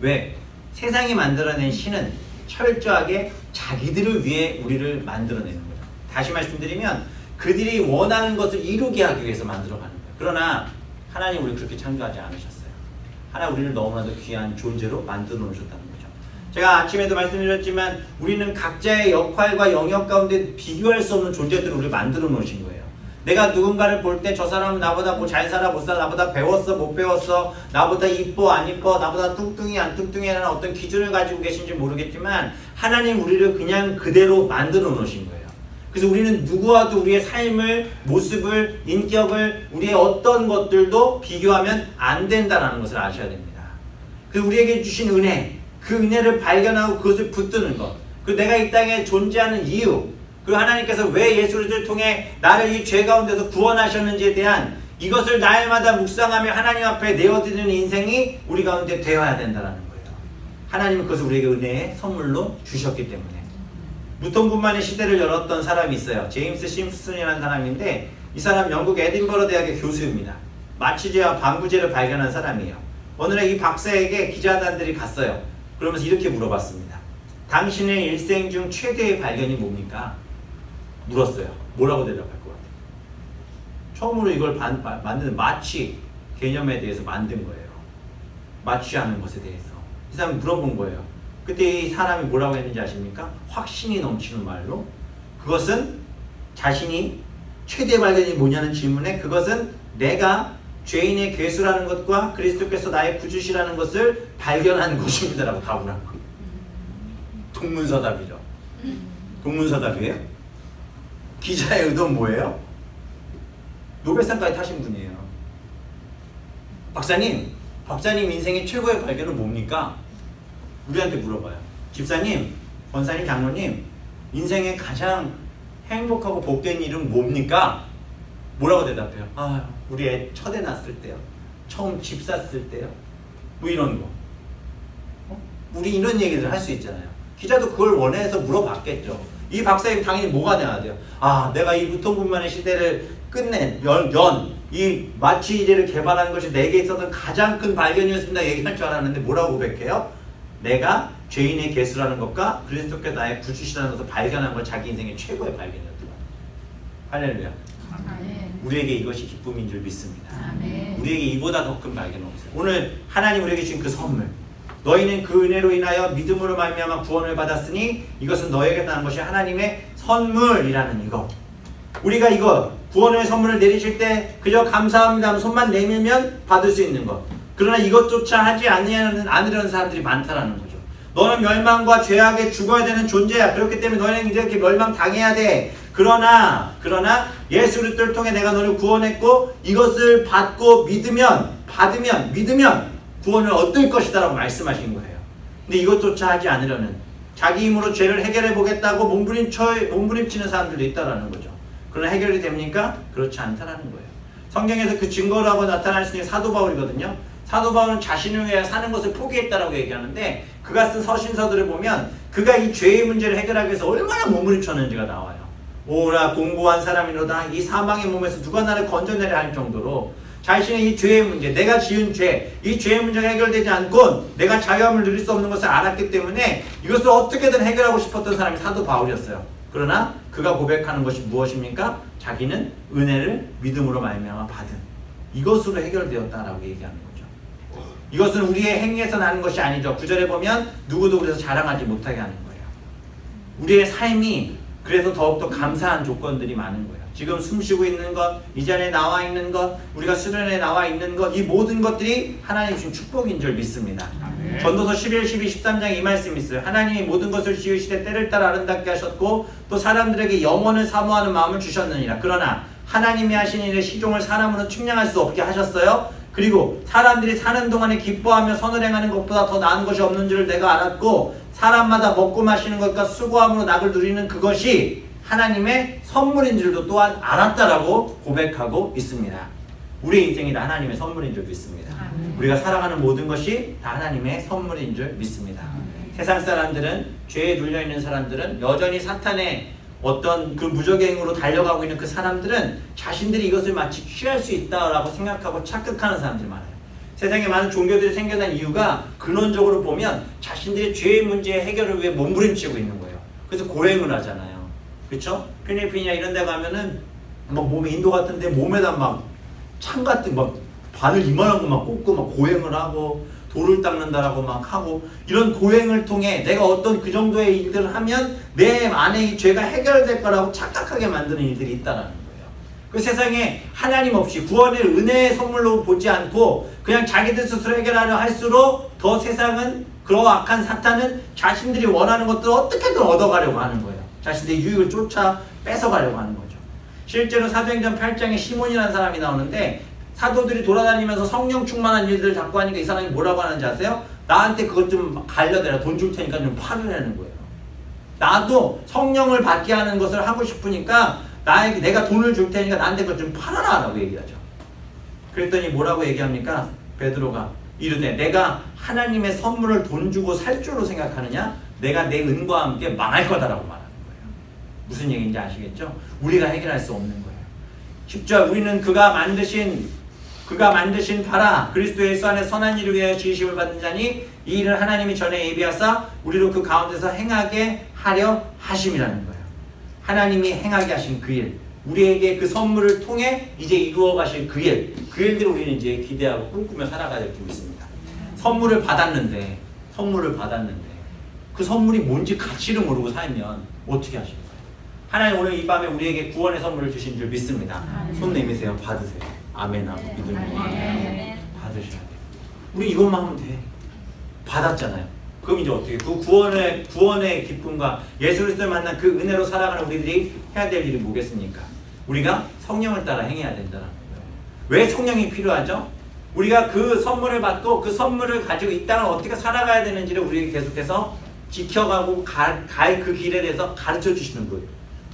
왜? 세상이 만들어낸 신은 철저하게 자기들을 위해 우리를 만들어내는 거예요. 다시 말씀드리면 그들이 원하는 것을 이루게 하기 위해서 만들어가는 거예요. 그러나 하나님 우리를 그렇게 창조하지 않으셨어요. 하나님 우리를 너무나도 귀한 존재로 만들어 놓으셨다는 거죠. 제가 아침에도 말씀드렸지만 우리는 각자의 역할과 영역 가운데 비교할 수 없는 존재들을 우리 만들어 놓으신 거예요. 내가 누군가를 볼 때 저 사람은 나보다 뭐 잘 살아 못 살아, 나보다 배웠어 못 배웠어, 나보다 이뻐 안 이뻐, 나보다 뚱뚱이 안 뚱뚱이라는 어떤 기준을 가지고 계신지 모르겠지만 하나님 우리를 그냥 그대로 만들어 놓으신 거예요. 그래서 우리는 누구와도 우리의 삶을, 모습을, 인격을, 우리의 어떤 것들도 비교하면 안 된다는 것을 아셔야 됩니다. 그래서 우리에게 주신 은혜, 그 은혜를 발견하고 그것을 붙드는 것, 그 내가 이 땅에 존재하는 이유, 그리고 하나님께서 왜 예수 그리스도를 통해 나를 이 죄 가운데서 구원하셨는지에 대한 이것을 날마다 묵상하며 하나님 앞에 내어드리는 인생이 우리 가운데 되어야 된다는 거예요. 하나님은 그것을 우리에게 은혜의 선물로 주셨기 때문에. 무통분만의 시대를 열었던 사람이 있어요. 제임스 심슨이라는 사람인데 이 사람 영국 에딘버러 대학의 교수입니다. 마취제와 방부제를 발견한 사람이에요. 어느 날 이 박사에게 기자단들이 갔어요. 그러면서 이렇게 물어봤습니다. 당신의 일생 중 최대의 발견이 뭡니까? 물었어요. 뭐라고 대답할 것 같아요? 처음으로 이걸 만드는 마취 개념에 대해서 만든 거예요. 마취하는 것에 대해서. 이 사람이 물어본 거예요. 그때 이 사람이 뭐라고 했는지 아십니까? 확신이 넘치는 말로 그것은 자신이 최대 발견이 뭐냐는 질문에 그것은 내가 죄인의 괴수라는 것과 그리스도께서 나의 구주시라는 것을 발견한 것입니다라고 답을 한 거예요. 동문서답이죠. 동문서답이에요? 기자의 의도는 뭐예요? 노벨상까지 타신 분이에요. 박사님 인생의 최고의 발견은 뭡니까? 우리한테 물어봐요. 집사님, 권사님, 장로님, 인생의 가장 행복하고 복된 일은 뭡니까? 뭐라고 대답해요? 아, 우리 애 첫애 낳았을 때요. 처음 집 샀을 때요. 뭐 이런 거. 우리 이런 얘기들 할 수 있잖아요. 기자도 그걸 원해서 물어봤겠죠. 이 박사님 당연히 뭐가 돼야 돼요? 아, 내가 이 무통분만의 시대를 끝낸 이 마취제를 개발한 것이 내게 있어서 가장 큰 발견이었습니다. 얘기할 줄 알았는데 뭐라고 고백해요? 내가 죄인의 괴수라는 것과 그리스도께 나의 구주시라는 것을 발견한 건 자기 인생의 최고의 발견이었던 거예요. 할렐루야. 우리에게 이것이 기쁨인 줄 믿습니다. 우리에게 이보다 더 큰 발견은 없어요. 오늘 하나님 우리에게 주신 그 선물, 너희는 그 은혜로 인하여 믿음으로 말미암아 구원을 받았으니 이것은 너에게 난 것이 하나님의 선물이라는 이거. 우리가 이거 구원의 선물을 내리실 때 그저 감사합니다 하면 손만 내밀면 받을 수 있는 것. 그러나 이것조차 하지 않으려는 사람들이 많다라는 거죠. 너는 멸망과 죄악에 죽어야 되는 존재야. 그렇기 때문에 너희는 이제 이렇게 멸망당해야 돼. 그러나 예수 그리스도를 통해 내가 너를 구원했고 이것을 받고 믿으면 구원을 얻을 것이다 라고 말씀하신 거예요. 근데 이것조차 하지 않으려는, 자기 힘으로 죄를 해결해 보겠다고 몸부림치는 사람들도 있다라는 거죠. 그러나 해결이 됩니까? 그렇지 않다라는 거예요. 성경에서 그 증거라고 나타날 수 있는 사도 바울이거든요. 사도 바울은 자신을 위해 사는 것을 포기했다라고 얘기하는데 그가 쓴 서신서들을 보면 그가 이 죄의 문제를 해결하기 위해서 얼마나 몸부림쳤는지가 나와요. 오라 공고한 사람이로다 이 사망의 몸에서 누가 나를 건져내려 할 정도로 자신의 이 죄의 문제, 내가 지은 죄, 이 죄의 문제가 해결되지 않고 내가 자유함을 누릴 수 없는 것을 알았기 때문에 이것을 어떻게든 해결하고 싶었던 사람이 사도 바울이었어요. 그러나 그가 고백하는 것이 무엇입니까? 자기는 은혜를 믿음으로 말미암아 받은 이것으로 해결되었다라고 얘기하는 거죠. 이것은 우리의 행위에서 나는 것이 아니죠. 9절에 보면 누구도 그래서 자랑하지 못하게 하는 거예요. 우리의 삶이 그래서 더욱더 감사한 조건들이 많은 거예요. 지금 숨쉬고 있는 것, 이 자리에 나와 있는 것, 우리가 수련회에 나와 있는 것, 이 모든 것들이 하나님 주신 축복인 줄 믿습니다. 아멘. 전도서 11, 12, 13장에 이 말씀이 있어요. 하나님이 모든 것을 지으시되 때를 따라 아름답게 하셨고 또 사람들에게 영원을 사모하는 마음을 주셨느니라. 그러나 하나님이 하신 일의 시종을 사람으로 측량할 수 없게 하셨어요. 그리고 사람들이 사는 동안에 기뻐하며 선을 행하는 것보다 더 나은 것이 없는 줄을 내가 알았고 사람마다 먹고 마시는 것과 수고함으로 낙을 누리는 그것이 하나님의 선물인 줄도 또한 알았다라고 고백하고 있습니다. 우리의 인생이 다 하나님의 선물인 줄 믿습니다. 우리가 살아가는 모든 것이 다 하나님의 선물인 줄 믿습니다. 세상 사람들은, 죄에 눌려있는 사람들은, 여전히 사탄의 어떤 그 무적행으로 달려가고 있는 그 사람들은 자신들이 이것을 마치 취할 수 있다라고 생각하고 착각하는 사람들이 많아요. 세상에 많은 종교들이 생겨난 이유가 근원적으로 보면 자신들의 죄의 문제 해결을 위해 몸부림치고 있는 거예요. 그래서 고행을 하잖아요. 그렇죠? 필리핀이나 이런 데 가면은 막 몸에 인도 같은데 몸에다 막 창 같은 막 바늘 이만한 거 막 꽂고 막 고행을 하고 돌을 닦는다라고 막 하고 이런 고행을 통해 내가 어떤 그 정도의 일들을 하면 내 안에 이 죄가 해결될 거라고 착각하게 만드는 일들이 있다라는 거예요. 그 세상에 하나님 없이 구원을 은혜의 선물로 보지 않고 그냥 자기들 스스로 해결하려 할수록 더 세상은 그러 악한 사탄은 자신들이 원하는 것들을 어떻게든 얻어가려고 하는 거예요. 자신들의 유익을 쫓아 뺏어가려고 하는 거죠. 실제로 사도행전 8장에 시몬이라는 사람이 나오는데 사도들이 돌아다니면서 성령 충만한 일들을 자꾸 하니까 이 사람이 뭐라고 하는지 아세요? 나한테 그것 좀 갈려대라. 돈 줄 테니까 좀 팔으라는 거예요. 나도 성령을 받게 하는 것을 하고 싶으니까 내가 돈을 줄 테니까 나한테 그것 좀 팔아라 라고 얘기하죠. 그랬더니 뭐라고 얘기합니까? 베드로가 이르되 내가 하나님의 선물을 돈 주고 살 줄로 생각하느냐? 내가 내 은과 함께 망할 거다라고 말하는 거예요. 무슨 얘기인지 아시겠죠? 우리가 해결할 수 없는 거예요. 10절 우리는 그가 만드신 바라 그리스도 예수 안에 선한 일을 위하여 지으심을 받은 자니 이 일을 하나님이 전에 예비하사 우리로 그 가운데서 행하게 하려 하심이라는 거예요. 하나님이 행하게 하신 그 일, 우리에게 그 선물을 통해 이제 이루어 가실 그 일들을 우리는 이제 기대하고 꿈꾸며 살아가야 될 줄 믿습니다. 선물을 받았는데 그 선물이 뭔지 가치를 모르고 살면 어떻게 하실 거예요? 하나님 오늘 이 밤에 우리에게 구원의 선물을 주신 줄 믿습니다. 손 내미세요. 받으세요. 아멘하고 믿음으로 받으셔야 돼요. 우리 이것만 하면 돼. 받았잖아요. 그럼 이제 어떻게 그 구원의 기쁨과 예수 그리스도를 만난 그 은혜로 살아가는 우리들이 해야 될 일이 뭐겠습니까? 우리가 성령을 따라 행해야 된다는 거예요. 왜 성령이 필요하죠? 우리가 그 선물을 받고 그 선물을 가지고 이 땅을 어떻게 살아가야 되는지를 우리에게 계속해서 지켜가고 갈 그 길에 대해서 가르쳐 주시는 거예요.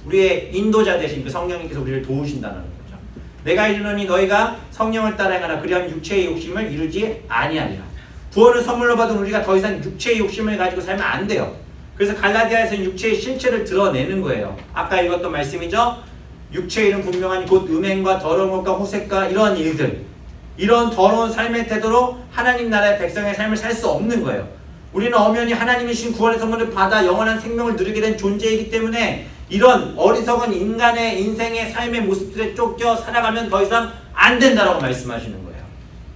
우리의 인도자 되신 그 성령님께서 우리를 도우신다는 거죠. 내가 이르노니 너희가 성령을 따라 행하라. 그리하면 육체의 욕심을 이루지 아니하리라. 구원을 선물로 받은 우리가 더 이상 육체의 욕심을 가지고 살면 안 돼요. 그래서 갈라디아에서는 육체의 실체를 드러내는 거예요. 아까 읽었던 말씀이죠. 육체의 일은 분명하니 곧 음행과 더러운 것과 호색과 이러한 일들, 이런 더러운 삶의 태도로 하나님 나라의 백성의 삶을 살 수 없는 거예요. 우리는 엄연히 하나님이 주신 구원의 선물을 받아 영원한 생명을 누리게 된 존재이기 때문에 이런 어리석은 인간의 인생의 삶의 모습들에 쫓겨 살아가면 더 이상 안 된다라고 말씀하시는 거예요.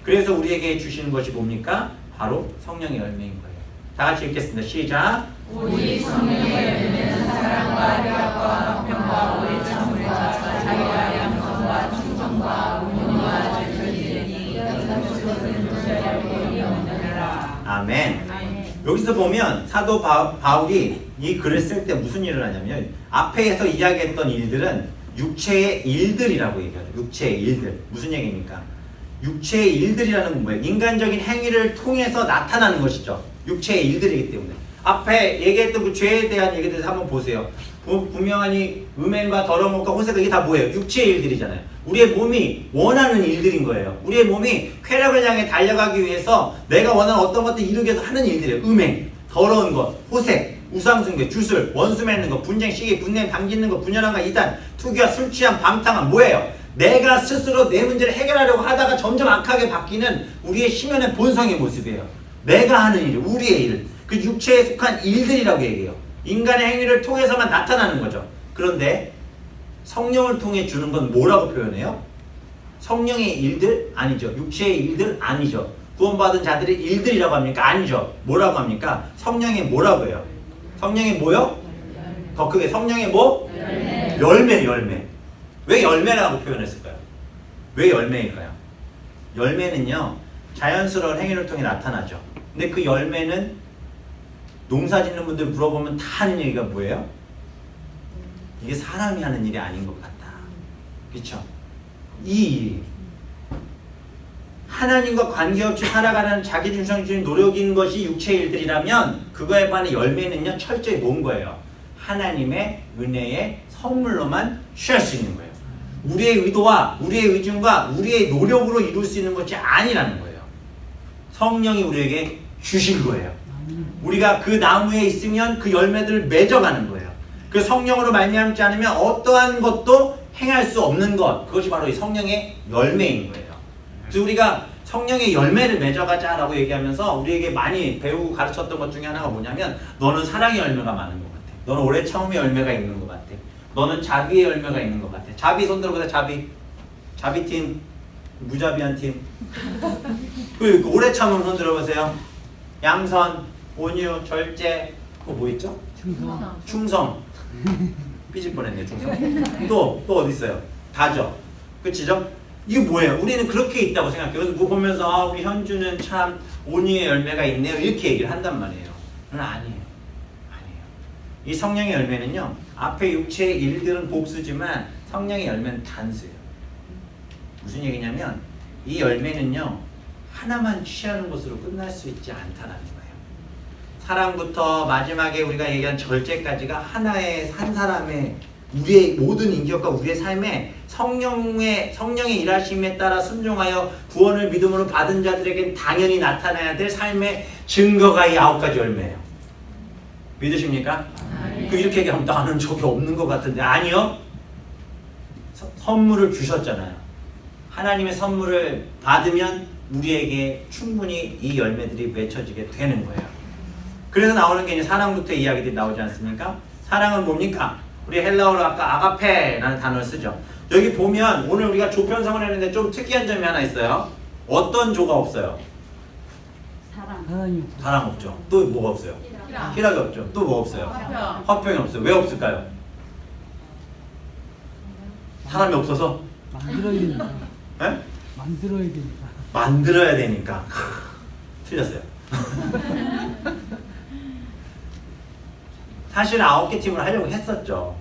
그래서 우리에게 주시는 것이 뭡니까? 바로 성령의 열매인 거예요. 다 같이 읽겠습니다. 시작. 오직 성령의 열매는 사랑과 희락과 평과 오래 참음과 자유와 양성과 충성과 온유와 절제이니 이런 것은 도저히 법이 없느니라. 아멘. 여기서 보면 사도 바울이 이 글을 쓸 때 무슨 일을 하냐면 앞에서 이야기했던 일들은 육체의 일들이라고 얘기하죠. 육체의 일들. 무슨 얘기입니까? 육체의 일들이라는 건 뭐예요? 인간적인 행위를 통해서 나타나는 것이죠. 육체의 일들이기 때문에. 앞에 얘기했던 그 죄에 대한 얘기에 대해서 한번 보세요. 분명하니 음행과 더러운 것과 호색, 이게 다 뭐예요? 육체의 일들이잖아요. 우리의 몸이 원하는 일들인 거예요. 우리의 몸이 쾌락을 향해 달려가기 위해서 내가 원하는 어떤 것들 이루기 위해서 하는 일들이에요. 음행, 더러운 것, 호색, 우상숭배, 주술, 원수 맺는 것, 분쟁, 시기, 분냄, 당짓는 것, 분열함과 이단, 투기와 술 취함, 방탕함, 뭐예요? 내가 스스로 내 문제를 해결하려고 하다가 점점 악하게 바뀌는 우리의 심연의 본성의 모습이에요. 내가 하는 일, 우리의 일, 그 육체에 속한 일들이라고 얘기해요. 인간의 행위를 통해서만 나타나는 거죠. 그런데 성령을 통해 주는 건 뭐라고 표현해요? 성령의 일들? 아니죠. 육체의 일들? 아니죠. 구원받은 자들의 일들이라고 합니까? 아니죠. 뭐라고 합니까? 성령의 뭐라고 해요? 성령의 뭐요? 더 크게 성령의 뭐? 열매. 왜 열매라고 표현했을까요? 왜 열매일까요? 열매는요, 자연스러운 행위를 통해 나타나죠. 근데 그 열매는 농사 짓는 분들 물어보면 다 하는 얘기가 뭐예요? 이게 사람이 하는 일이 아닌 것 같다. 그쵸? 이 일이 하나님과 관계없이 살아가는 자기중심적인 노력인 것이 육체의 일들이라면 그거에 반해 열매는요, 철저히 뭔 거예요? 하나님의 은혜의 선물로만 취할 수 있는 거예요. 우리의 의도와 우리의 의중과 우리의 노력으로 이룰 수 있는 것이 아니라는 거예요. 성령이 우리에게 주실 거예요. 우리가 그 나무에 있으면 그 열매들을 맺어가는 거예요. 그 성령으로 말미암지 않으면 어떠한 것도 행할 수 없는 것, 그것이 바로 이 성령의 열매인 거예요. 그래서 우리가 성령의 열매를 맺어가자라고 얘기하면서 우리에게 많이 배우고 가르쳤던 것 중에 하나가 뭐냐면 너는 사랑의 열매가 많은 것 같아. 너는 올해 처음의 열매가 있는 것 같아. 너는 자비의 열매가 있는 것 같아. 자비 손 들어보세요. 자비팀, 무자비한 팀. 그리고 올해 처음 손 들어보세요. 양선, 온유, 절제. 그거 뭐 있죠? 충성. 삐질 뻔했네. 충성. 또 어디 있어요? 다져. 그치죠? 이게 뭐예요? 우리는 그렇게 있다고 생각해요. 그래서 뭐 보면서 아, 우리 현주는 참 온유의 열매가 있네요. 이렇게 얘기를 한단 말이에요. 그건 아니에요. 이 성령의 열매는요, 앞에 육체의 일들은 복수지만 성령의 열매는 단수예요. 무슨 얘기냐면 이 열매는요, 하나만 취하는 것으로 끝날 수 있지 않다라는 거예요. 사랑부터 마지막에 우리가 얘기한 절제까지가 한 사람의 우리의 모든 인격과 우리의 삶에 성령의 일하심에 따라 순종하여 구원을 믿음으로 받은 자들에게 당연히 나타나야 될 삶의 증거가 이 9가지 열매예요. 믿으십니까? 이렇게 얘기하면 나는 저게 없는 것 같은데 아니요. 선물을 주셨잖아요. 하나님의 선물을 받으면 우리에게 충분히 이 열매들이 맺혀지게 되는 거예요. 그래서 나오는 게 이제 사랑부터 이야기들이 나오지 않습니까? 사랑은 뭡니까? 우리 헬라어로 아까 아가페라는 단어를 쓰죠. 여기 보면 오늘 우리가 조 편성을 했는데 좀 특이한 점이 하나 있어요. 어떤 조가 없어요? 사랑 없죠. 또 뭐가 없어요? 희락이 없죠. 또 뭐 없어요? 화평이 없어요. 왜 없을까요? 사람이 없어서? 만들어야 되니까. 네? 만들어야 되니까. 만들어야 되니까. 틀렸어요. 사실 9개 팀을 하려고 했었죠.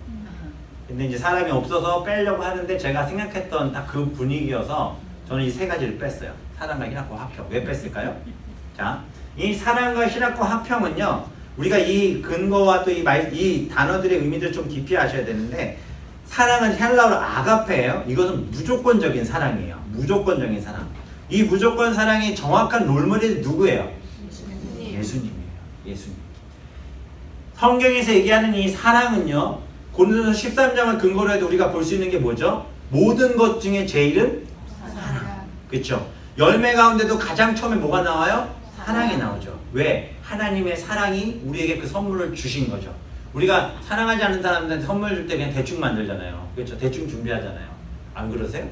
근데 이제 사람이 없어서 빼려고 하는데 제가 생각했던 딱 그 분위기여서 저는 이 3가지를 뺐어요. 사랑과 희락과 화평. 왜 뺐을까요? 자, 이 사랑과 희락과 화평은요, 우리가 이 근거와 또 이 단어들의 의미들을 좀 깊이 아셔야 되는데, 사랑은 헬라어로 아가페예요. 이것은 무조건적인 사랑이에요. 무조건적인 사랑. 이 무조건 사랑의 정확한 롤모델이 누구예요? 예수님이에요. 예수님. 성경에서 얘기하는 이 사랑은요, 고린도서 13장을 근거로 해도 우리가 볼 수 있는 게 뭐죠? 모든 것 중에 제일은 사랑. 그렇죠? 열매 가운데도 가장 처음에 뭐가 나와요? 사랑이 나오죠. 왜? 하나님의 사랑이 우리에게 그 선물을 주신 거죠. 우리가 사랑하지 않는 사람들한테 선물 줄 때 그냥 대충 만들잖아요. 그렇죠? 대충 준비하잖아요. 안 그러세요?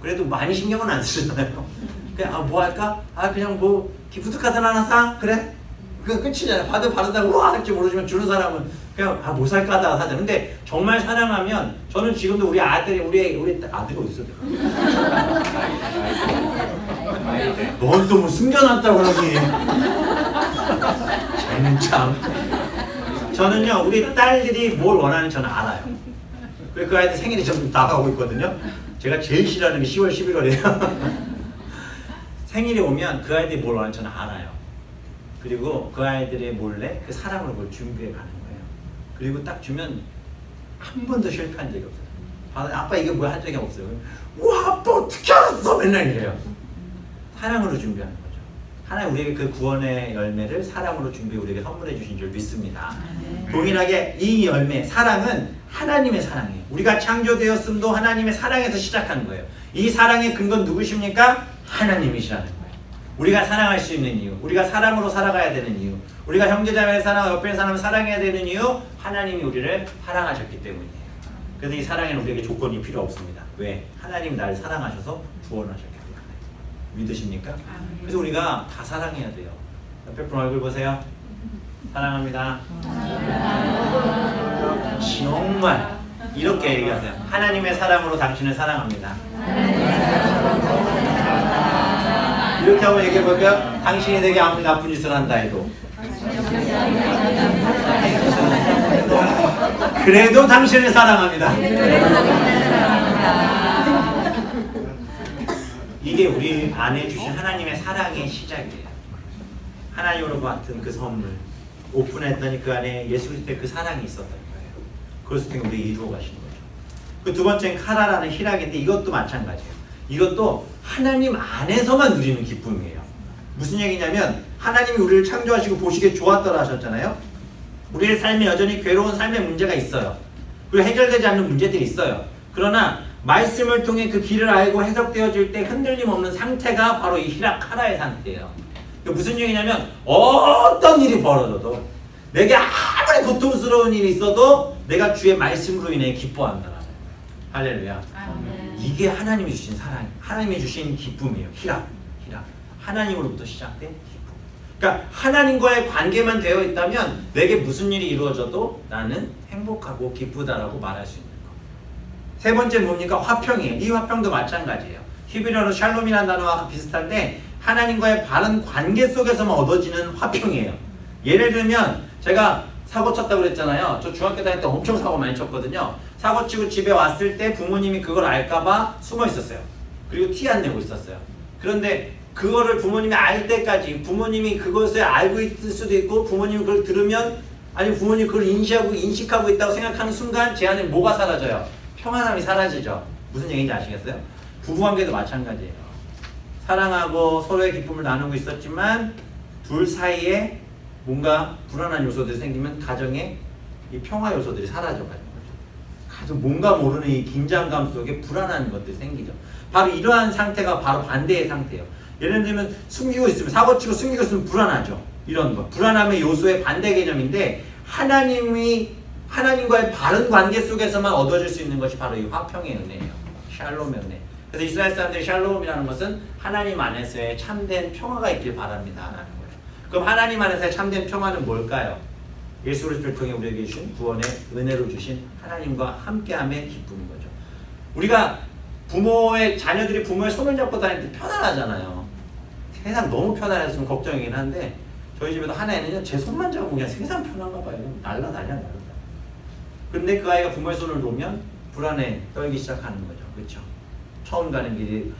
그래도 많이 신경은 안 쓰잖아요. 그냥 뭐 할까? 그냥 뭐 기프트 카드 하나 사? 그래? 그 끝이잖아요. 받으다가 우와 할지 모르지만 주는 사람은 그냥 뭐 살까 하다가 사잖아요. 근데 정말 사랑하면 저는 지금도 우리 아들이 우리 아들이 어디 있어? 넌 또 뭐 숨겨놨다고 그러니. 쟤는 참. 저는요, 우리 딸들이 뭘 원하는지 저는 알아요. 그래서 그 아이들 생일이 좀 다가오고 있거든요. 제가 제일 싫어하는 게 10월, 11월이에요. 생일이 오면 그 아이들이 뭘 원하는지 저는 알아요. 그리고 그 아이들의 몰래 그 사랑으로 그걸 준비해 가는 거예요. 그리고 딱 주면 한 번도 실패한 적이 없어요. 아빠 이게 뭐야 한 적이 없어요. 와 아빠 어떻게 알았어? 맨날 이래요. 사랑으로 준비하는 거죠. 하나님 우리에게 그 구원의 열매를 사랑으로 준비해 우리에게 선물해 주신 줄 믿습니다. 동일하게 이 열매, 사랑은 하나님의 사랑이에요. 우리가 창조되었음도 하나님의 사랑에서 시작하는 거예요. 이 사랑의 근거는 누구십니까? 하나님이시라는 거예요. 우리가 사랑할 수 있는 이유, 우리가 사랑으로 살아가야 되는 이유, 우리가 형제자매를 사랑하고 옆에 있는 사람을 사랑해야 되는 이유, 하나님이 우리를 사랑하셨기 때문이에요. 그래서 이 사랑에는 우리에게 조건이 필요 없습니다. 왜? 하나님이 나를 사랑하셔서 구원하셨기 때문에. 믿으십니까? 그래서 우리가 다 사랑해야 돼요. 옆에 분 얼굴 보세요. 사랑합니다. 정말 이렇게 얘기하세요. 하나님의 사랑으로 당신을 사랑합니다. 이렇게 한번 얘기해 볼까요? 당신이 내게 아무리 나쁜 짓을 한다 해도 그래도 당신을 사랑합니다. 이게 우리 안에 주신 하나님의 사랑의 시작이에요. 하나님으로 같은 그 선물 오픈했더니 그 안에 예수 그리스도의 그 사랑이 있었던 거예요. 그래서 우리 이루어 가신 거죠. 그 두 번째는 카라라는 희락인데 이것도 마찬가지예요. 이것도 하나님 안에서만 누리는 기쁨이에요. 무슨 얘기냐면 하나님이 우리를 창조하시고 보시기에 좋았더라 하셨잖아요. 우리의 삶에 여전히 괴로운 삶의 문제가 있어요. 그리고 해결되지 않는 문제들이 있어요. 그러나 말씀을 통해 그 길을 알고 해석되어질 때 흔들림 없는 상태가 바로 이 히라카라의 상태예요. 무슨 얘기냐면 어떤 일이 벌어져도 내게 아무리 고통스러운 일이 있어도 내가 주의 말씀으로 인해 기뻐한다. 할렐루야. 이게 하나님이 주신 사랑, 하나님이 주신 기쁨이에요. 히라. 하나님으로부터 시작된 기쁨. 그러니까 하나님과의 관계만 되어 있다면 내게 무슨 일이 이루어져도 나는 행복하고 기쁘다라고 말할 수 있는 거. 세 번째 뭡니까? 화평이에요. 이 화평도 마찬가지예요. 히브리어로 샬롬이라는 단어와 비슷한데 하나님과의 바른 관계 속에서만 얻어지는 화평이에요. 예를 들면 제가 사고 쳤다고 그랬잖아요. 저 중학교 다닐 때 엄청 사고 많이 쳤거든요. 사고 치고 집에 왔을 때 부모님이 그걸 알까봐 숨어 있었어요. 그리고 티 안 내고 있었어요. 그런데 그거를 부모님이 알 때까지 부모님이 그것을 알고 있을 수도 있고 부모님이 그걸 들으면 아니 부모님이 그걸 인식하고 있다고 생각하는 순간 제 안에 뭐가 사라져요? 평안함이 사라지죠. 무슨 얘기인지 아시겠어요? 부부관계도 마찬가지예요. 사랑하고 서로의 기쁨을 나누고 있었지만 둘 사이에 뭔가 불안한 요소들이 생기면 가정에 이 평화 요소들이 사라져가는 거죠. 가정 뭔가 모르는 이 긴장감 속에 불안한 것들이 생기죠. 바로 이러한 상태가 바로 반대의 상태예요. 예를 들면 숨기고 있으면 사고치고 숨기고 있으면 불안하죠. 이런 거 불안함의 요소의 반대 개념인데 하나님과의 바른 관계 속에서만 얻어질 수 있는 것이 바로 이 화평의 은혜예요. 샬롬의 은혜. 그래서 이스라엘 사람들이 샬롬이라는 것은 하나님 안에서의 참된 평화가 있길 바랍니다 라는 거예요. 그럼 하나님 안에서의 참된 평화는 뭘까요? 예수 그리스도를 통해 우리에게 주신 구원의 은혜로 주신 하나님과 함께함의 기쁨인 거죠. 우리가 자녀들이 부모의 손을 잡고 다닐 때 편안하잖아요. 세상 너무 편안해서 좀 걱정이긴 한데 저희 집에도 하나 애는요 제 손만 잡으면 그냥 세상 편한가 봐요. 날라. 근데 그 아이가 부모의 손을 놓으면 불안해 떨기 시작하는 거죠. 그렇죠? 처음 가는 길이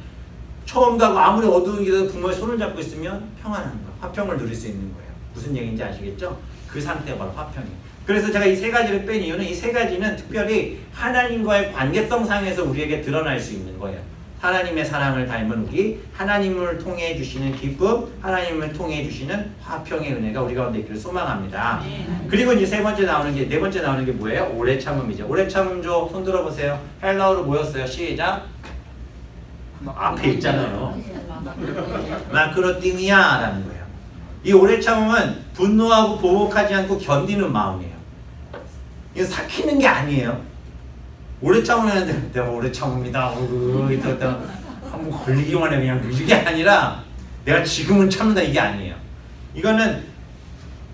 처음 가고 아무리 어두운 길에도 부모의 손을 잡고 있으면 평안한 거예요. 화평을 누릴 수 있는 거예요. 무슨 얘기인지 아시겠죠? 그 상태가 바로 화평이에요. 그래서 제가 이 세 가지를 뺀 이유는 이 세 가지는 특별히 하나님과의 관계성 상에서 우리에게 드러날 수 있는 거예요. 하나님의 사랑을 닮은 우리, 하나님을 통해 주시는 기쁨, 하나님을 통해 주시는 화평의 은혜가 우리 가운데 있기를 소망합니다. 그리고 이제 네 번째 나오는 게 뭐예요? 오래 참음이죠. 오래 참음 손 들어보세요. 헬라어로 뭐였어요? 시작. 앞에 있잖아요. 마크로띵이야라는 거예요. 이 오래 참음은 분노하고 보복하지 않고 견디는 마음이에요. 이거 삭히는 게 아니에요. 오래 참으면 내가 오래 참습니다. 한번 걸리기만 해 그냥 이게 아니라 내가 지금은 참는다 이게 아니에요. 이거는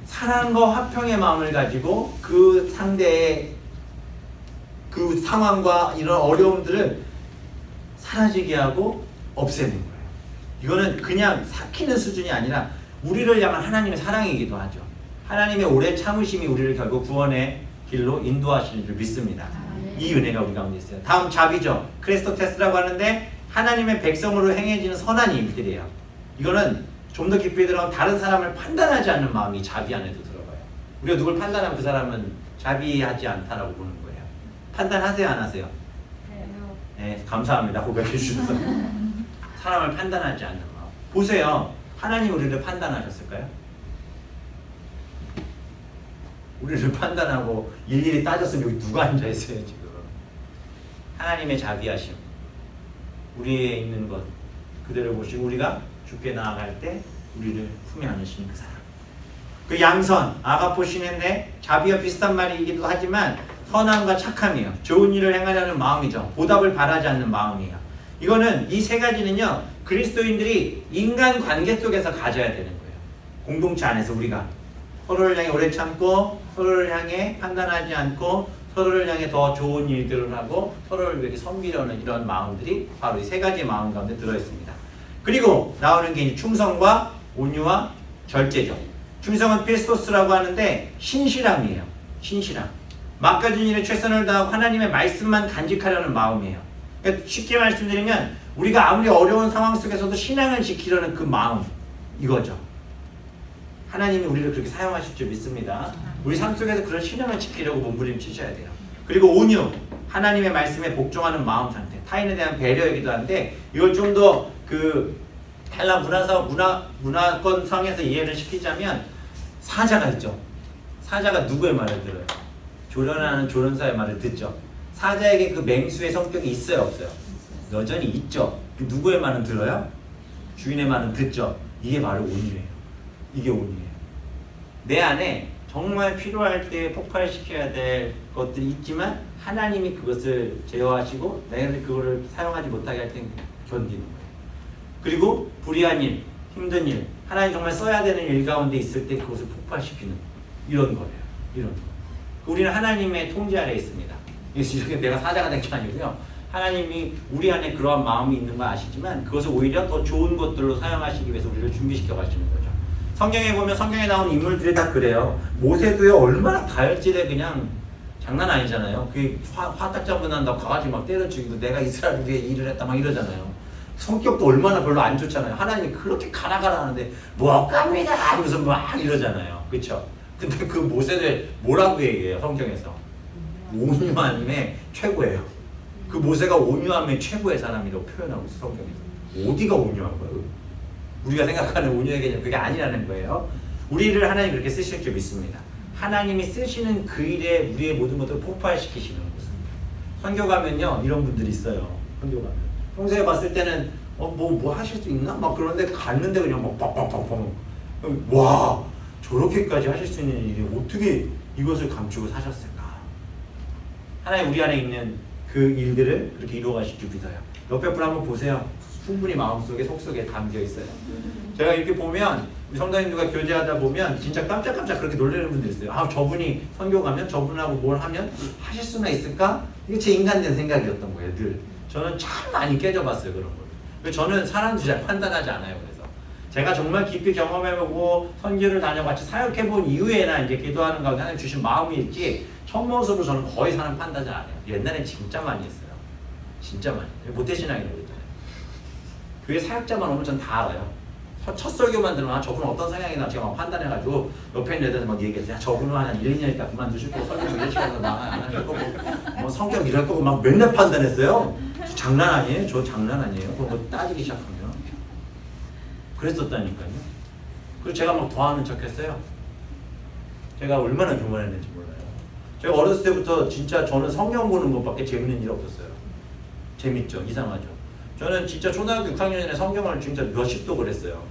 사랑과 화평의 마음을 가지고 그 상대의 그 상황과 이런 어려움들을 사라지게 하고 없애는 거예요. 이거는 그냥 삭히는 수준이 아니라 우리를 향한 하나님의 사랑이기도 하죠. 하나님의 오래 참으심이 우리를 결국 구원의 길로 인도하시는 줄 믿습니다. 이 은혜가 우리 가운데 있어요. 다음 자비죠. 크리스토테스라고 하는데 하나님의 백성으로 행해지는 선한 일들이에요. 이거는 좀 더 깊이 들어가면 다른 사람을 판단하지 않는 마음이 자비 안에도 들어가요. 우리가 누굴 판단하면 그 사람은 자비하지 않다라고 보는 거예요. 판단하세요, 안 하세요? 네, 감사합니다. 고백해 주셔서. 사람을 판단하지 않는 마음. 보세요. 하나님 우리를 판단하셨을까요? 우리를 판단하고 일일이 따졌으면 여기 누가 앉아있어요 지금. 하나님의 자비하심 우리에 있는 것 그대로 보시고 우리가 주께 나아갈 때 우리를 품에 안으시는 그 사람. 그 양선 아가포시네인데 자비와 비슷한 말이기도 하지만 선함과 착함이에요. 좋은 일을 행하려는 마음이죠. 보답을 바라지 않는 마음이에요. 이거는 이 세 가지는요 그리스도인들이 인간 관계 속에서 가져야 되는 거예요. 공동체 안에서 우리가 서로를 향해 오래 참고 서로를 향해 판단하지 않고 서로를 향해 더 좋은 일들을 하고 서로를 위해 섬기려는 이런 마음들이 바로 이 세 가지의 마음 가운데 들어있습니다. 그리고 나오는 게 이제 충성과 온유와 절제죠. 충성은 필스토스라고 하는데 신실함이에요. 신실함. 맡겨진 일에 최선을 다하고 하나님의 말씀만 간직하려는 마음이에요. 그러니까 쉽게 말씀드리면 우리가 아무리 어려운 상황 속에서도 신앙을 지키려는 그 마음 이거죠. 하나님이 우리를 그렇게 사용하실 줄 믿습니다. 우리 삶 속에서 그런 신앙을 지키려고 몸부림치셔야 돼요. 그리고 온유, 하나님의 말씀에 복종하는 마음 상태, 타인에 대한 배려이기도 한데 이걸 좀 더 그 헬라 문화권상에서 이해를 시키자면 사자가 있죠. 사자가 누구의 말을 들어요? 조련하는 조련사의 말을 듣죠. 사자에게 그 맹수의 성격이 있어요, 없어요? 여전히 있죠. 누구의 말은 들어요? 주인의 말은 듣죠. 이게 바로 온유예요. 이게 온유예요. 내 안에 정말 필요할 때 폭발시켜야 될 것들이 있지만 하나님이 그것을 제어하시고 내가 그거를 사용하지 못하게 할 땐 견디는 거예요. 그리고 불의한 일, 힘든 일, 하나님 정말 써야 되는 일 가운데 있을 때 그것을 폭발시키는 이런 거예요. 이런 거. 우리는 하나님의 통제 아래에 있습니다. 이게 내가 사자가 된 게 아니고요. 하나님이 우리 안에 그러한 마음이 있는 걸 아시지만 그것을 오히려 더 좋은 것들로 사용하시기 위해서 우리를 준비시켜 가시는 거죠. 성경에 보면 성경에 나오는 인물들이 다 그래요. 모세도요 얼마나 다혈질에 그냥 장난 아니잖아요. 그 화딱지한 분 한다고 가가지 막 때려 죽이고 내가 이스라엘 위해 일을 했다 막 이러잖아요. 성격도 얼마나 별로 안 좋잖아요. 하나님이 그렇게 가라 하는데 못 갑니다 하면서 막 이러잖아요. 그렇죠? 근데 그 모세를 뭐라고 얘기해요? 성경에서 온유함의 최고예요. 그 모세가 온유함의 최고의 사람이라고 표현하고 있어요. 성경에서. 어디가 온유한 거예요? 우리가 생각하는 온유의 개념 그게 아니라는 거예요. 우리를 하나님 그렇게 쓰실 줄 믿습니다. 하나님이 쓰시는 그 일에 우리의 모든 것들을 폭발시키시는 것입니다. 선교 가면요 이런 분들이 있어요. 선교 가면 평소에 봤을 때는 뭐 하실 수 있나? 막 그런데 갔는데 그냥 막 빡빡빡빡 와 저렇게까지 하실 수 있는 일이 어떻게 이것을 감추고 사셨을까? 하나님 우리 안에 있는 그 일들을 그렇게 이루어 가실 줄 믿어요. 옆에 분 한번 보세요. 충분히 마음속에 속속에 담겨 있어요. 제가 이렇게 보면 우리 성도님들과 교제하다 보면 진짜 깜짝깜짝 그렇게 놀라는 분들 있어요. 아 저분이 선교 가면 저분하고 뭘 하면 하실 수나 있을까? 이게 제 인간된 생각이었던 거예요. 늘 저는 참 많이 깨져봤어요 그런 걸. 저는 사람들 잘 판단하지 않아요. 그래서 제가 정말 깊이 경험해보고 선교를 다녀같이 사역해본 이후에나 이제 기도하는 가운데 하나님 주신 마음이 있지 첫 모습으로 저는 거의 사람 판단하지 않아요. 옛날엔 진짜 많이 했어요. 진짜 많이. 모태신앙이라고 그랬잖아요. 교회 사역자만 오면 전 다 알아요. 첫 설교만 들으면 저분은 어떤 성향이나 제가 막 판단해가지고 옆에 있는 애들한테 막 얘기했어요. 저분은 한 1, 2년 있다 그만두실 거고 설교 1시간에서 안 하실 거고 뭐 성격 이럴 거고 막 맨날 판단했어요. 저 장난 아니에요? 저 장난 아니에요? 그거 뭐 따지기 시작하면 그랬었다니까요. 그리고 제가 막 더하는 척했어요. 제가 얼마나 교만했는지 몰라요. 제가 어렸을 때부터 진짜 저는 성경 보는 것밖에 재밌는 일 없었어요. 재밌죠? 이상하죠? 저는 진짜 초등학교 6학년에 성경을 진짜 몇십 독을 했어요.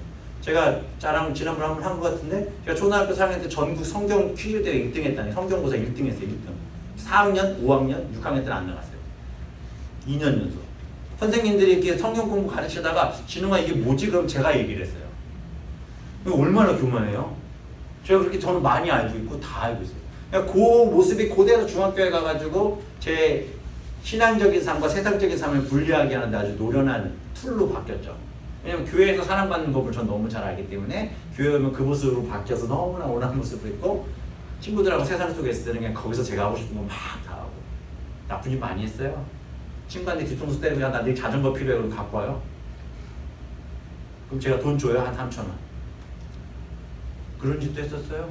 제가 자랑 지난번에 한번 한 것 같은데 제가 초등학교 4학년 때 전국 성경 퀴즈 대회 1등 했다니 성경고사 1등 했어요. 1등. 4학년, 5학년, 6학년 때는 안 나갔어요. 2년 연속. 선생님들이 이렇게 성경 공부 가르치다가 진웅아 이게 뭐지? 그럼 제가 얘기를 했어요. 얼마나 교만해요? 제가 그렇게 저는 많이 알고 있고 다 알고 있어요. 그러니까 그 모습이 그대로 중학교에 가가지고 제 신앙적인 삶과 세상적인 삶을 분리하게 하는데 아주 노련한 툴로 바뀌었죠. 왜냐면 교회에서 사랑받는 법을 전 너무 잘 알기 때문에 교회 오면 그 모습으로 바뀌어서 너무나 온화한 모습을 있고 친구들하고 세상 속에 있을 때는 그냥 거기서 제가 하고 싶은 거 막 다 하고 나쁜 짓 많이 했어요. 친구한테 뒤통수 때리고 야 나 내일 자전거 필요해 그럼 갖고 와요. 그럼 제가 돈 줘요. 한 3,000원. 그런 짓도 했었어요.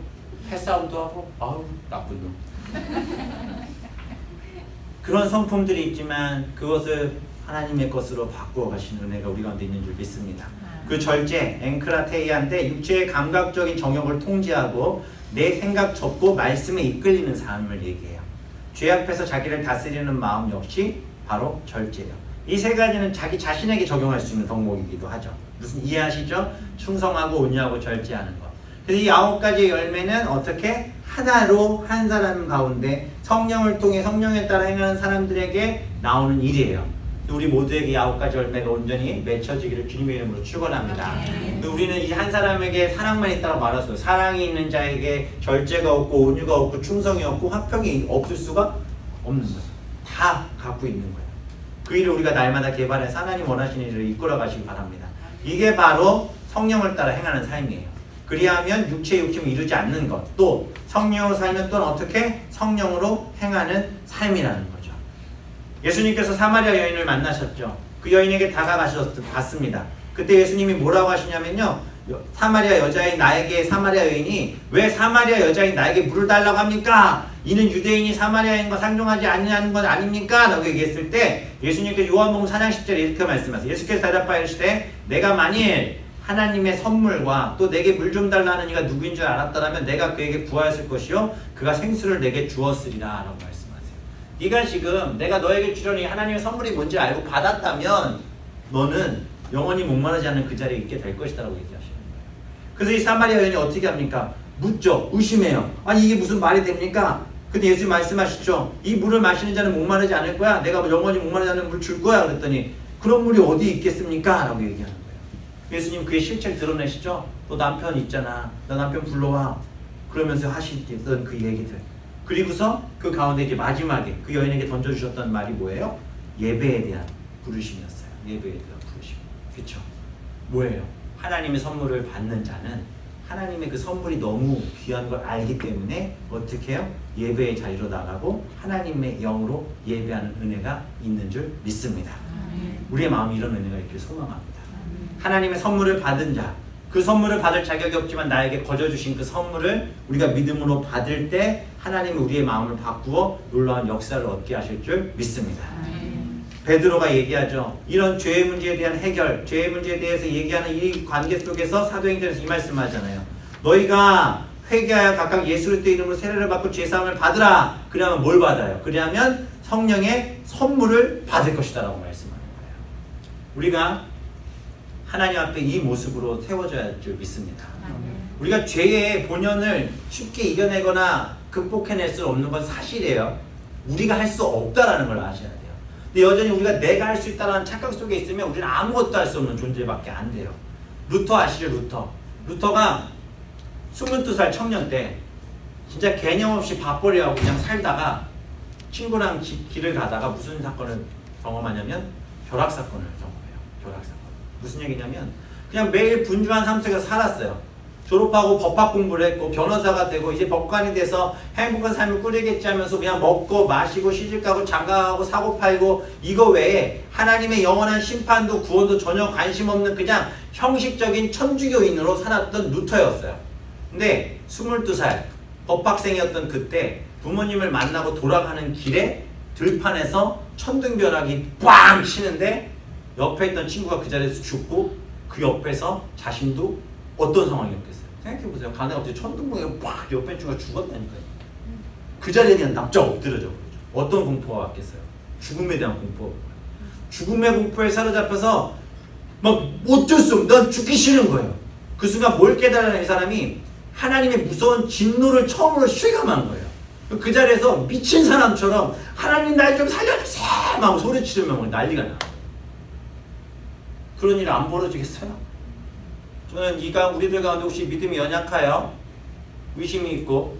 패싸움도 하고 아우 나쁜 놈. 그런 성품들이 있지만 그것을 하나님의 것으로 바꾸어 가시는 은혜가 우리 가운데 있는 줄 믿습니다. 그 절제, 앵크라테이아인데 육체의 감각적인 정욕을 통제하고 내 생각 접고 말씀에 이끌리는 삶을 얘기해요. 죄 앞에서 자기를 다스리는 마음 역시 바로 절제예요. 이 세 가지는 자기 자신에게 적용할 수 있는 덕목이기도 하죠. 무슨 이해하시죠? 충성하고 온유하고 절제하는 것. 그래서 이 9가지의 열매는 어떻게? 하나로 한 사람 가운데 성령을 통해 성령에 따라 행하는 사람들에게 나오는 일이에요. 우리 모두에게 9가지 열매가 온전히 맺혀지기를 주님의 이름으로 축원합니다. 우리는 이 한 사람에게 사랑만 있다고 말했어요. 사랑이 있는 자에게 절제가 없고 온유가 없고 충성이 없고 화평이 없을 수가 없는 거예요. 다 갖고 있는 거예요. 그 일을 우리가 날마다 개발해서 하나님 원하시는 일을 이끌어 가시기 바랍니다. 이게 바로 성령을 따라 행하는 삶이에요. 그리하면 육체의 욕심을 이루지 않는 것, 또 성령으로 살면 또는 어떻게? 성령으로 행하는 삶이라는 거죠. 예수님께서 사마리아 여인을 만나셨죠. 그 여인에게 다가가셨습니다. 그때 예수님이 뭐라고 하시냐면요. 사마리아 여자인 나에게 사마리아 여인이 왜 사마리아 여자인 나에게 물을 달라고 합니까? 이는 유대인이 사마리아인과 상종하지 아니하는 건 아닙니까? 라고 얘기했을 때 예수님께서 요한복음 4장 10절에 이렇게 말씀하세요. 예수께서 대답하여 이르시되 내가 만일 하나님의 선물과 또 내게 물 좀 달라는 이가 누구인 줄 알았더라면 내가 그에게 구하였을 것이요 그가 생수를 내게 주었으리라 라고 말씀하세요. 네가 지금 내가 너에게 주려는 이 하나님의 선물이 뭔지 알고 받았다면 너는 영원히 목마르지 않는 그 자리에 있게 될 것이다라고 얘기하시는 거예요. 그래서 이 사마리아 여인이 어떻게 합니까? 묻죠. 의심해요. 아니 이게 무슨 말이 됩니까? 근데 예수님 말씀하시죠. 이 물을 마시는 자는 목마르지 않을 거야. 내가 영원히 목마르지 않는 물 줄 거야. 그랬더니 그런 물이 어디 있겠습니까? 라고 얘기하는 거예요. 예수님 그의 실체를 드러내시죠. 너 남편 있잖아. 너 남편 불러와. 그러면서 하시던 그 얘기들. 그리고서 그 가운데 이제 마지막에 그 여인에게 던져주셨던 말이 뭐예요? 예배에 대한 부르심이었어요. 예배에 대한 부르심. 그쵸? 뭐예요? 하나님의 선물을 받는 자는 하나님의 그 선물이 너무 귀한 걸 알기 때문에 어떻게 해요? 예배의 자리로 나가고 하나님의 영으로 예배하는 은혜가 있는 줄 믿습니다. 우리의 마음이 이런 은혜가 있길 소망합니다. 하나님의 선물을 받은 자, 그 선물을 받을 자격이 없지만 나에게 거저주신 그 선물을 우리가 믿음으로 받을 때 하나님이 우리의 마음을 바꾸어 놀라운 역사를 얻게 하실 줄 믿습니다. 베드로가 얘기하죠. 이런 죄의 문제에 대한 해결, 죄의 문제에 대해서 얘기하는 이 관계 속에서 사도행전에서 이 말씀을 하잖아요. 너희가 회개하여 각각 예수 그리스도의 이름으로 세례를 받고 죄사함을 받으라. 그러면 뭘 받아요? 그러면 성령의 선물을 받을 것이다 라고 말씀하는 거예요. 우리가 하나님 앞에 이 모습으로 세워져야 할 줄 믿습니다. 우리가 죄의 본연을 쉽게 이겨내거나 극복해낼 수 없는 건 사실이에요. 우리가 할 수 없다라는 걸 아셔야 돼요. 근데 여전히 우리가 내가 할 수 있다는 착각 속에 있으면 우리는 아무것도 할 수 없는 존재밖에 안 돼요. 루터 아시죠? 루터가 22살 청년 때 진짜 개념 없이 밥벌이하고 그냥 살다가 친구랑 길을 가다가 무슨 사건을 경험하냐면 벼락사건을 경험해요. 벼락사건. 무슨 얘기냐면 그냥 매일 분주한 삶 속에서 살았어요. 졸업하고 법학 공부를 했고 변호사가 되고 이제 법관이 돼서 행복한 삶을 꾸리겠지 하면서 그냥 먹고 마시고 시집가고 장가가고 사고 팔고 이거 외에 하나님의 영원한 심판도 구원도 전혀 관심 없는 그냥 형식적인 천주교인으로 살았던 루터였어요. 근데 22살 법학생이었던 그때 부모님을 만나고 돌아가는 길에 들판에서 천둥벼락이 꽝 치는데 옆에 있던 친구가 그 자리에서 죽고 그 옆에서 자신도 어떤 상황이었겠어요? 생각해보세요. 가다가 갑자기 천둥번개가 팍 옆에 친구가 죽었다니까요. 그 자리에 그냥 납작 엎드려져 버리죠. 어떤 공포가 왔겠어요? 죽음에 대한 공포가. 죽음의 공포에 사로잡혀서 막 어쩔 수 없어. 난 죽기 싫은 거예요. 그 순간 뭘 깨달은 이 사람이 하나님의 무서운 진노를 처음으로 실감한 거예요. 그 자리에서 미친 사람처럼 하나님 날 좀 살려주세요 하고 소리치려면 난리가 나. 그런 일 안 벌어지겠어요? 저는 우리들 가운데 혹시 믿음이 연약하여 의심이 있고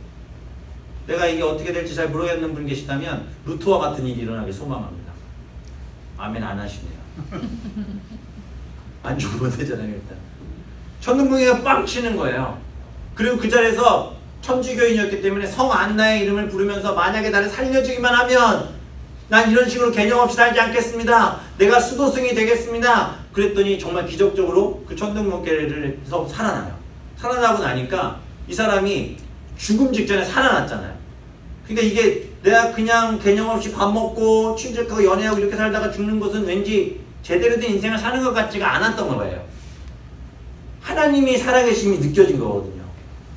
내가 이게 어떻게 될지 잘 모르겠는 분 계시다면 루터와 같은 일이 일어나길 소망합니다. 아멘 안 하시네요. 안 죽으면 되잖아요. 일단 천둥번개가 빵 치는 거예요. 그리고 그 자리에서 천주교인이었기 때문에 성 안나의 이름을 부르면서 만약에 나를 살려주기만 하면 난 이런 식으로 개념 없이 살지 않겠습니다. 내가 수도승이 되겠습니다. 그랬더니 정말 기적적으로 그 천둥번개에서 살아나요. 살아나고 나니까 이 사람이 죽음 직전에 살아났잖아요. 그러니까 이게 내가 그냥 개념 없이 밥 먹고 취직하고 연애하고 이렇게 살다가 죽는 것은 왠지 제대로 된 인생을 사는 것 같지가 않았던 거예요. 하나님이 살아계심이 느껴진 거거든요.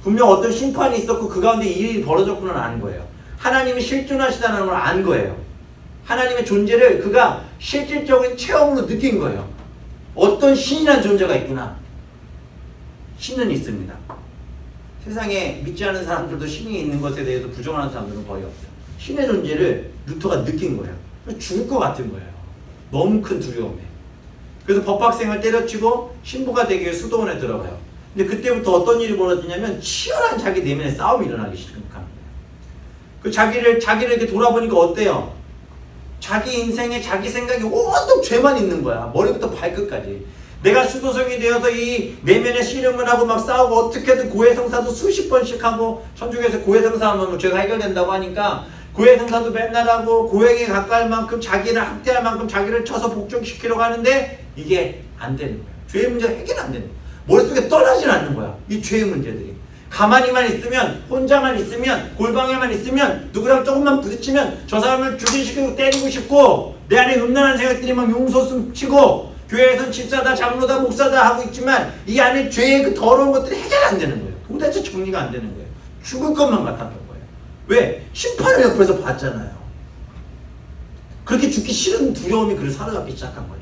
분명 어떤 심판이 있었고 그 가운데 일이 벌어졌구나 아는 거예요. 하나님이 실존하시다는 걸 안 거예요. 하나님의 존재를 그가 실질적인 체험으로 느낀 거예요. 어떤 신이라는 존재가 있구나. 신은 있습니다. 세상에 믿지 않는 사람들도 신이 있는 것에 대해서 부정하는 사람들은 거의 없어요. 신의 존재를 루터가 느낀 거예요. 죽을 것 같은 거예요. 너무 큰 두려움에. 그래서 법학생을 때려치고 신부가 되기 위해 수도원에 들어가요. 근데 그때부터 어떤 일이 벌어지냐면 치열한 자기 내면의 싸움이 일어나기 시작하는 거예요. 그 자기를 이렇게 돌아보니까 어때요? 자기 인생에 자기 생각이 온통 죄만 있는 거야. 머리부터 발끝까지. 내가 수도승이 되어서 이 내면의 씨름을 하고 막 싸우고 어떻게든 고해성사도 수십 번씩 하고 천주교에서 고해성사하면 죄가 해결된다고 하니까 고해성사도 맨날 하고 고행에 가까울 만큼 자기를 학대할 만큼 자기를 쳐서 복종시키려고 하는데 이게 안 되는 거야. 죄의 문제가 해결 안 되는 거야. 머릿속에 떠나질 않는 거야. 이 죄의 문제들이. 가만히만 있으면 혼자만 있으면 골방에만 있으면 누구랑 조금만 부딪히면 저 사람을 죽이시키고 때리고 싶고 내 안에 음란한 생각들이 막 용솟음 치고 교회에선 집사다 장로다 목사다 하고 있지만 이 안에 죄의 그 더러운 것들이 해결 안 되는 거예요. 도대체 정리가 안 되는 거예요. 죽을 것만 같았던 거예요. 왜? 심판을 옆에서 봤잖아요. 그렇게 죽기 싫은 두려움이 그를 사로잡기 시작한 거죠.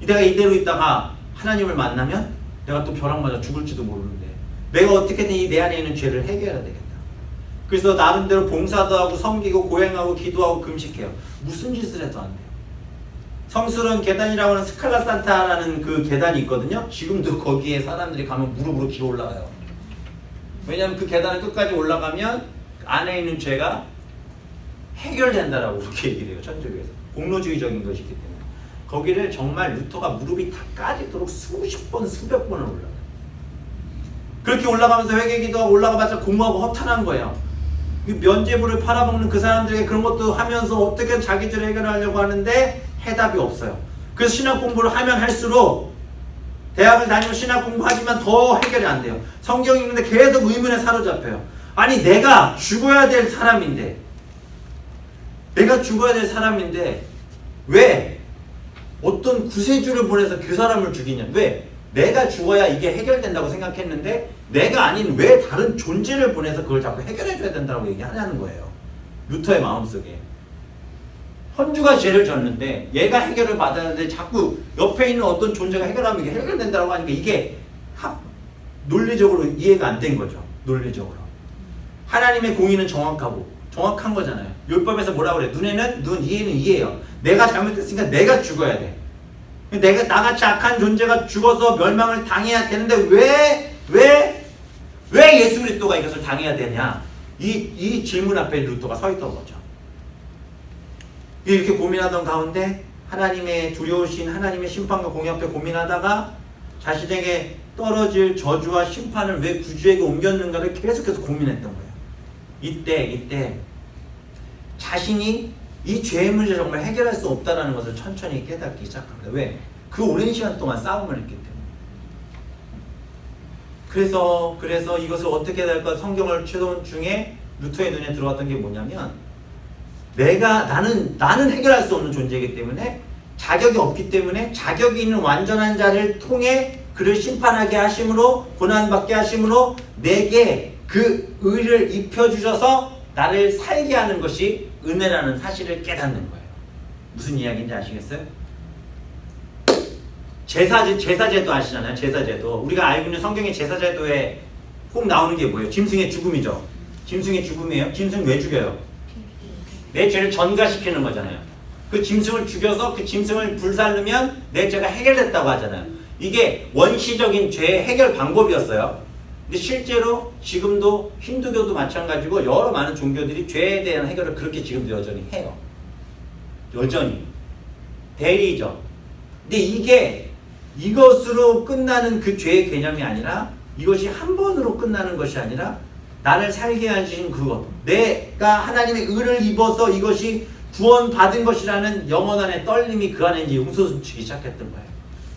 내가 이대로 있다가 하나님을 만나면 내가 또 벼락 맞아 죽을지도 모르는데 내가 어떻게든 이 내 안에 있는 죄를 해결해야 되겠다. 그래서 나름대로 봉사도 하고 섬기고 고행하고 기도하고 금식해요. 무슨 짓을 해도 안 돼요. 성스러운 계단이라고 하는 스칼라 산타라는 그 계단이 있거든요. 지금도 거기에 사람들이 가면 무릎으로 기어 올라가요. 왜냐하면 그 계단을 끝까지 올라가면 안에 있는 죄가 해결된다라고 그렇게 얘기를 해요. 천주교에서. 공로주의적인 것이기 때문에. 거기를 정말 루터가 무릎이 다 까지도록 수십 번, 수백 번을 올라가요. 그렇게 올라가면서 회개기도하고 올라가봤자 공허하고 허탄한 거예요. 면죄부를 팔아먹는 그 사람들에게 그런 것도 하면서 어떻게 자기 죄를 해결하려고 하는데 해답이 없어요. 그래서 신학 공부를 하면 할수록 대학을 다니고 신학 공부하지만 더 해결이 안 돼요. 성경 읽는데 계속 의문에 사로잡혀요. 아니 내가 죽어야 될 사람인데 왜 어떤 구세주를 보내서 그 사람을 죽이냐. 왜? 내가 죽어야 이게 해결된다고 생각했는데 내가 아닌 왜 다른 존재를 보내서 그걸 자꾸 해결해줘야 된다고 얘기하냐는 거예요. 루터의 마음속에. 헌주가 죄를 졌는데 얘가 해결을 받았는데 자꾸 옆에 있는 어떤 존재가 해결하면 이게 해결된다고 하니까 이게 논리적으로 이해가 안 된 거죠. 논리적으로. 하나님의 공의는 정확한 거잖아요. 율법에서 뭐라 그래? 눈에는 눈, 이에는 이에요. 내가 잘못했으니까 내가 죽어야 돼. 내가 나같이 악한 존재가 죽어서 멸망을 당해야 되는데 왜 예수 그리스도가 이것을 당해야 되냐? 이 질문 앞에 루터가 서 있던 거죠. 이렇게 고민하던 가운데 하나님의 두려우신 하나님의 심판과 공의 앞에 고민하다가 자신에게 떨어질 저주와 심판을 왜 구주에게 옮겼는가를 계속해서 고민했던 거예요. 이때 자신이 이 죄의 문제를 정말 해결할 수 없다는 것을 천천히 깨닫기 시작합니다. 왜? 그 오랜 시간 동안 싸움을 했기 때문에. 그래서 이것을 어떻게 될까 성경을 최선 중에 루터의 눈에 들어왔던 게 뭐냐면 나는 해결할 수 없는 존재이기 때문에 자격이 없기 때문에 자격이 있는 완전한 자를 통해 그를 심판하게 하심으로 고난받게 하심으로 내게 그 의를 입혀주셔서 나를 살게 하는 것이 은혜라는 사실을 깨닫는 거예요. 무슨 이야기인지 아시겠어요? 제사제도 아시잖아요. 제사제도. 우리가 알고 있는 성경의 제사제도에 꼭 나오는 게 뭐예요? 짐승의 죽음이죠. 짐승의 죽음이에요. 짐승 왜 죽여요? 내 죄를 전가시키는 거잖아요. 그 짐승을 죽여서 그 짐승을 불살르면 내 죄가 해결됐다고 하잖아요. 이게 원시적인 죄의 해결 방법이었어요. 근데 실제로 지금도 힌두교도 마찬가지고 여러 많은 종교들이 죄에 대한 해결을 그렇게 지금도 여전히 해요. 여전히. 대리죠. 근데 이것으로 끝나는 그 죄의 개념이 아니라 이것이 한 번으로 끝나는 것이 아니라 나를 살게 하신 그것. 내가 하나님의 의를 입어서 이것이 구원받은 것이라는 영혼 안의 떨림이 그 안에 이제 용서주기 시작했던 거예요.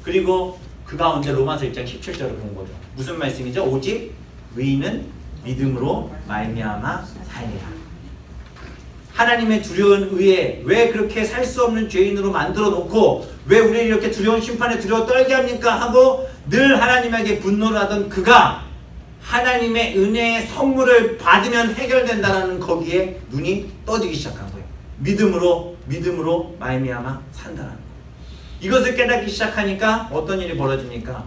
그리고 그 가운데 로마서 1장 17절을 본 거죠. 무슨 말씀이죠? 오직 의인은 믿음으로 말미암아 살리라. 하나님의 두려운 의에 왜 그렇게 살 수 없는 죄인으로 만들어 놓고 왜 우리를 이렇게 두려운 심판에 두려워 떨게 합니까? 하고 늘 하나님에게 분노를 하던 그가 하나님의 은혜의 선물을 받으면 해결된다라는 거기에 눈이 떠지기 시작한 거예요. 믿음으로 말미암아 산다라는 거예요. 이것을 깨닫기 시작하니까 어떤 일이 벌어집니까?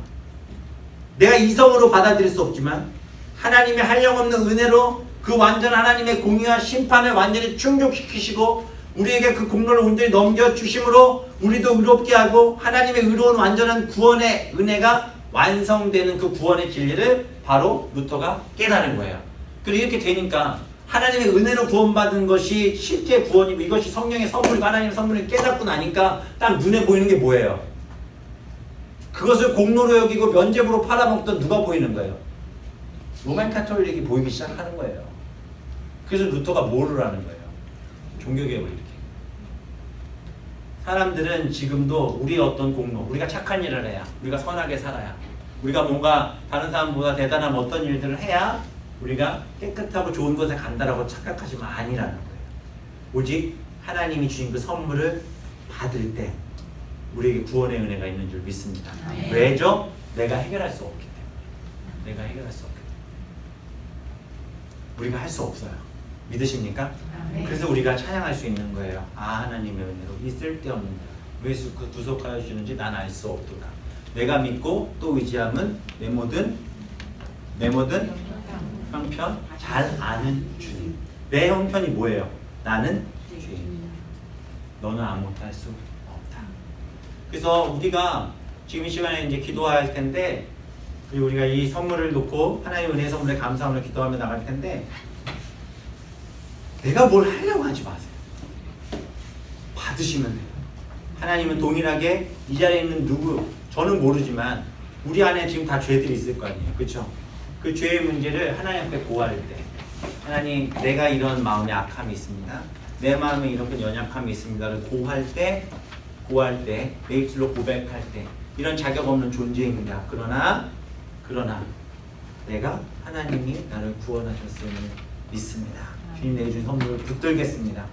내가 이성으로 받아들일 수 없지만 하나님의 한량없는 은혜로 그 완전 하나님의 공의와 심판을 완전히 충족시키시고 우리에게 그 공로를 온전히 넘겨주심으로 우리도 의롭게 하고 하나님의 의로운 완전한 구원의 은혜가 완성되는 그 구원의 진리를 바로 루터가 깨달은 거예요. 그리고 이렇게 되니까 하나님의 은혜로 구원받은 것이 실제 구원이고 이것이 성령의 선물이고 하나님의 선물을 깨닫고 나니까 딱 눈에 보이는 게 뭐예요? 그것을 공로로 여기고 면죄부로 팔아먹던 누가 보이는 거예요? 로만 카톨릭이 보이기 시작하는 거예요. 그래서 루터가 뭐를 하는 거예요? 종교개혁을 일으키는 거예요. 사람들은 지금도 우리의 어떤 공로, 우리가 착한 일을 해야, 우리가 선하게 살아야, 우리가 뭔가 다른 사람보다 대단한 어떤 일들을 해야 우리가 깨끗하고 좋은 곳에 간다라고 착각하지만 아니라는 거예요. 오직 하나님이 주신 그 선물을 받을 때 우리에게 구원의 은혜가 있는 줄 믿습니다. 네. 왜죠? 내가 해결할 수 없기 때문에. 내가 해결할 수 없기 때문에. 우리가 할 수 없어요. 믿으십니까? 그래서 우리가 찬양할 수 있는 거예요. 아, 하나님의 은혜로 이 쓸데없는 왜 구속하여 주시는지 난 알 수 없도다. 내가 믿고 또 의지함은 내 모든 형편 잘 아는 주님. 내 형편이 뭐예요? 나는 죄인. 너는 아무것도 할 수 없다. 그래서 우리가 지금 이 시간에 이제 기도할 텐데, 그리고 우리가 이 선물을 놓고 하나님의 은혜 선물에 감사함을 기도하며 나갈 텐데, 내가 뭘 하려고 하지 마세요. 받으시면 돼요. 하나님은 동일하게 이 자리에 있는 누구, 저는 모르지만 우리 안에 지금 다 죄들이 있을 거 아니에요. 그렇죠? 그 죄의 문제를 하나님 앞에 고할 때, 하나님 내가 이런 마음의 악함이 있습니다. 내 마음에 이런 연약함이 있습니다를 고할 때, 내 입술로 고백할 때 이런 자격 없는 존재입니다. 그러나 내가 하나님이 나를 구원하셨음을 믿습니다. 주님 내게 주신 선물을 붙들겠습니다.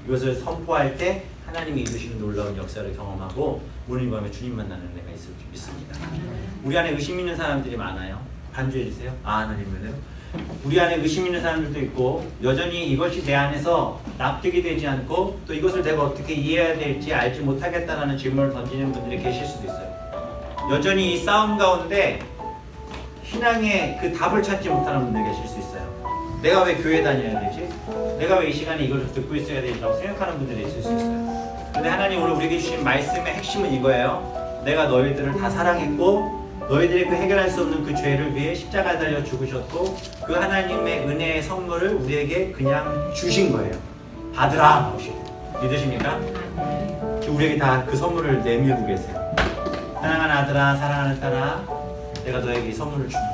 이것을 선포할 때 하나님이 이루시는 놀라운 역사를 경험하고 오늘 밤에 주님 만나는 은혜가 있을 줄 믿습니다. 우리 안에 의심 있는 사람들이 많아요. 반주해 주세요. 아, 하나님 은혜로. 우리 안에 의심 있는 사람들도 있고, 여전히 이것이 내 안에서 납득이 되지 않고 또 이것을 내가 어떻게 이해해야 될지 알지 못하겠다라는 질문을 던지는 분들이 계실 수도 있어요. 여전히 이 싸움 가운데 신앙의 그 답을 찾지 못하는 분들이 계실 수 있어요. 내가 왜 교회 다녀야 되지? 내가 왜 이 시간에 이걸 듣고 있어야 되지라고 생각하는 분들이 있을 수 있어요. 근데 하나님 오늘 우리에게 주신 말씀의 핵심은 이거예요. 내가 너희들을 다 사랑했고 너희들이 그 해결할 수 없는 그 죄를 위해 십자가에 달려 죽으셨고 그 하나님의 은혜의 선물을 우리에게 그냥 주신 거예요. 받으라 하시고. 믿으십니까? 지금 우리에게 다 그 선물을 내밀고 계세요. 사랑하는 아들아, 사랑하는 딸아, 내가 너에게 이 선물을 준다.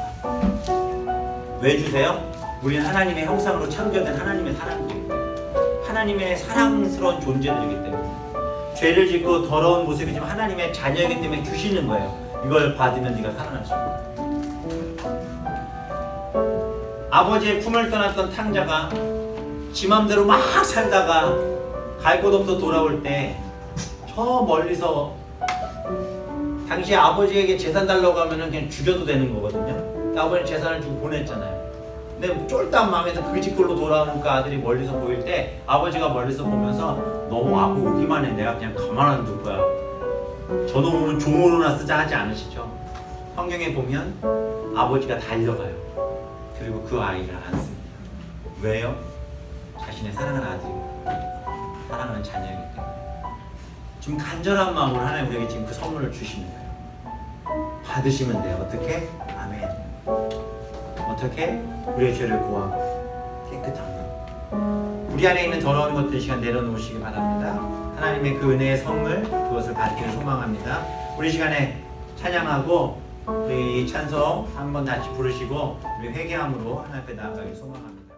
왜 주세요? 우리는 하나님의 형상으로 창조된 하나님의 사람들이기 때문에, 하나님의 사랑스러운 존재들이기 때문에, 죄를 짓고 더러운 모습이지만 하나님의 자녀이기 때문에 주시는 거예요. 이걸 받으면 네가 살아날 수 있다. 아버지의 품을 떠났던 탕자가 지 맘대로 막 살다가 갈 곳 없어 돌아올 때 저 멀리서 당시 아버지에게 재산 달라고 하면은 그냥 죽여도 되는 거거든요. 아버지 재산을 주고 보냈잖아요. 근데 쫄딱 마음에서 그 집골로 돌아오는 그 아들이 멀리서 보일 때 아버지가 멀리서 보면서 너무 아고 오기만 해. 내가 그냥 가만 안 둘 거야. 저놈은 종으로나 쓰자 하지 않으시죠? 성경에 보면 아버지가 달려가요. 그리고 그 아이를 안습니다. 왜요? 자신의 사랑하는 아들이고 사랑하는 자녀이기 때문에. 지금 간절한 마음으로 하나님 우리에게 지금 그 선물을 주시는 거예요. 받으시면 돼요. 어떻게? 아멘. 어떻게? 우리의 죄를 고하고 깨끗한 것. 우리 안에 있는 더러운 것들 이 시간 내려놓으시기 바랍니다. 하나님의 그 은혜의 선물, 그것을 받기를 소망합니다. 우리 시간에 찬양하고 우리 찬송 한번 다시 부르시고 우리 회개함으로 하나님 앞에 나아가길 소망합니다.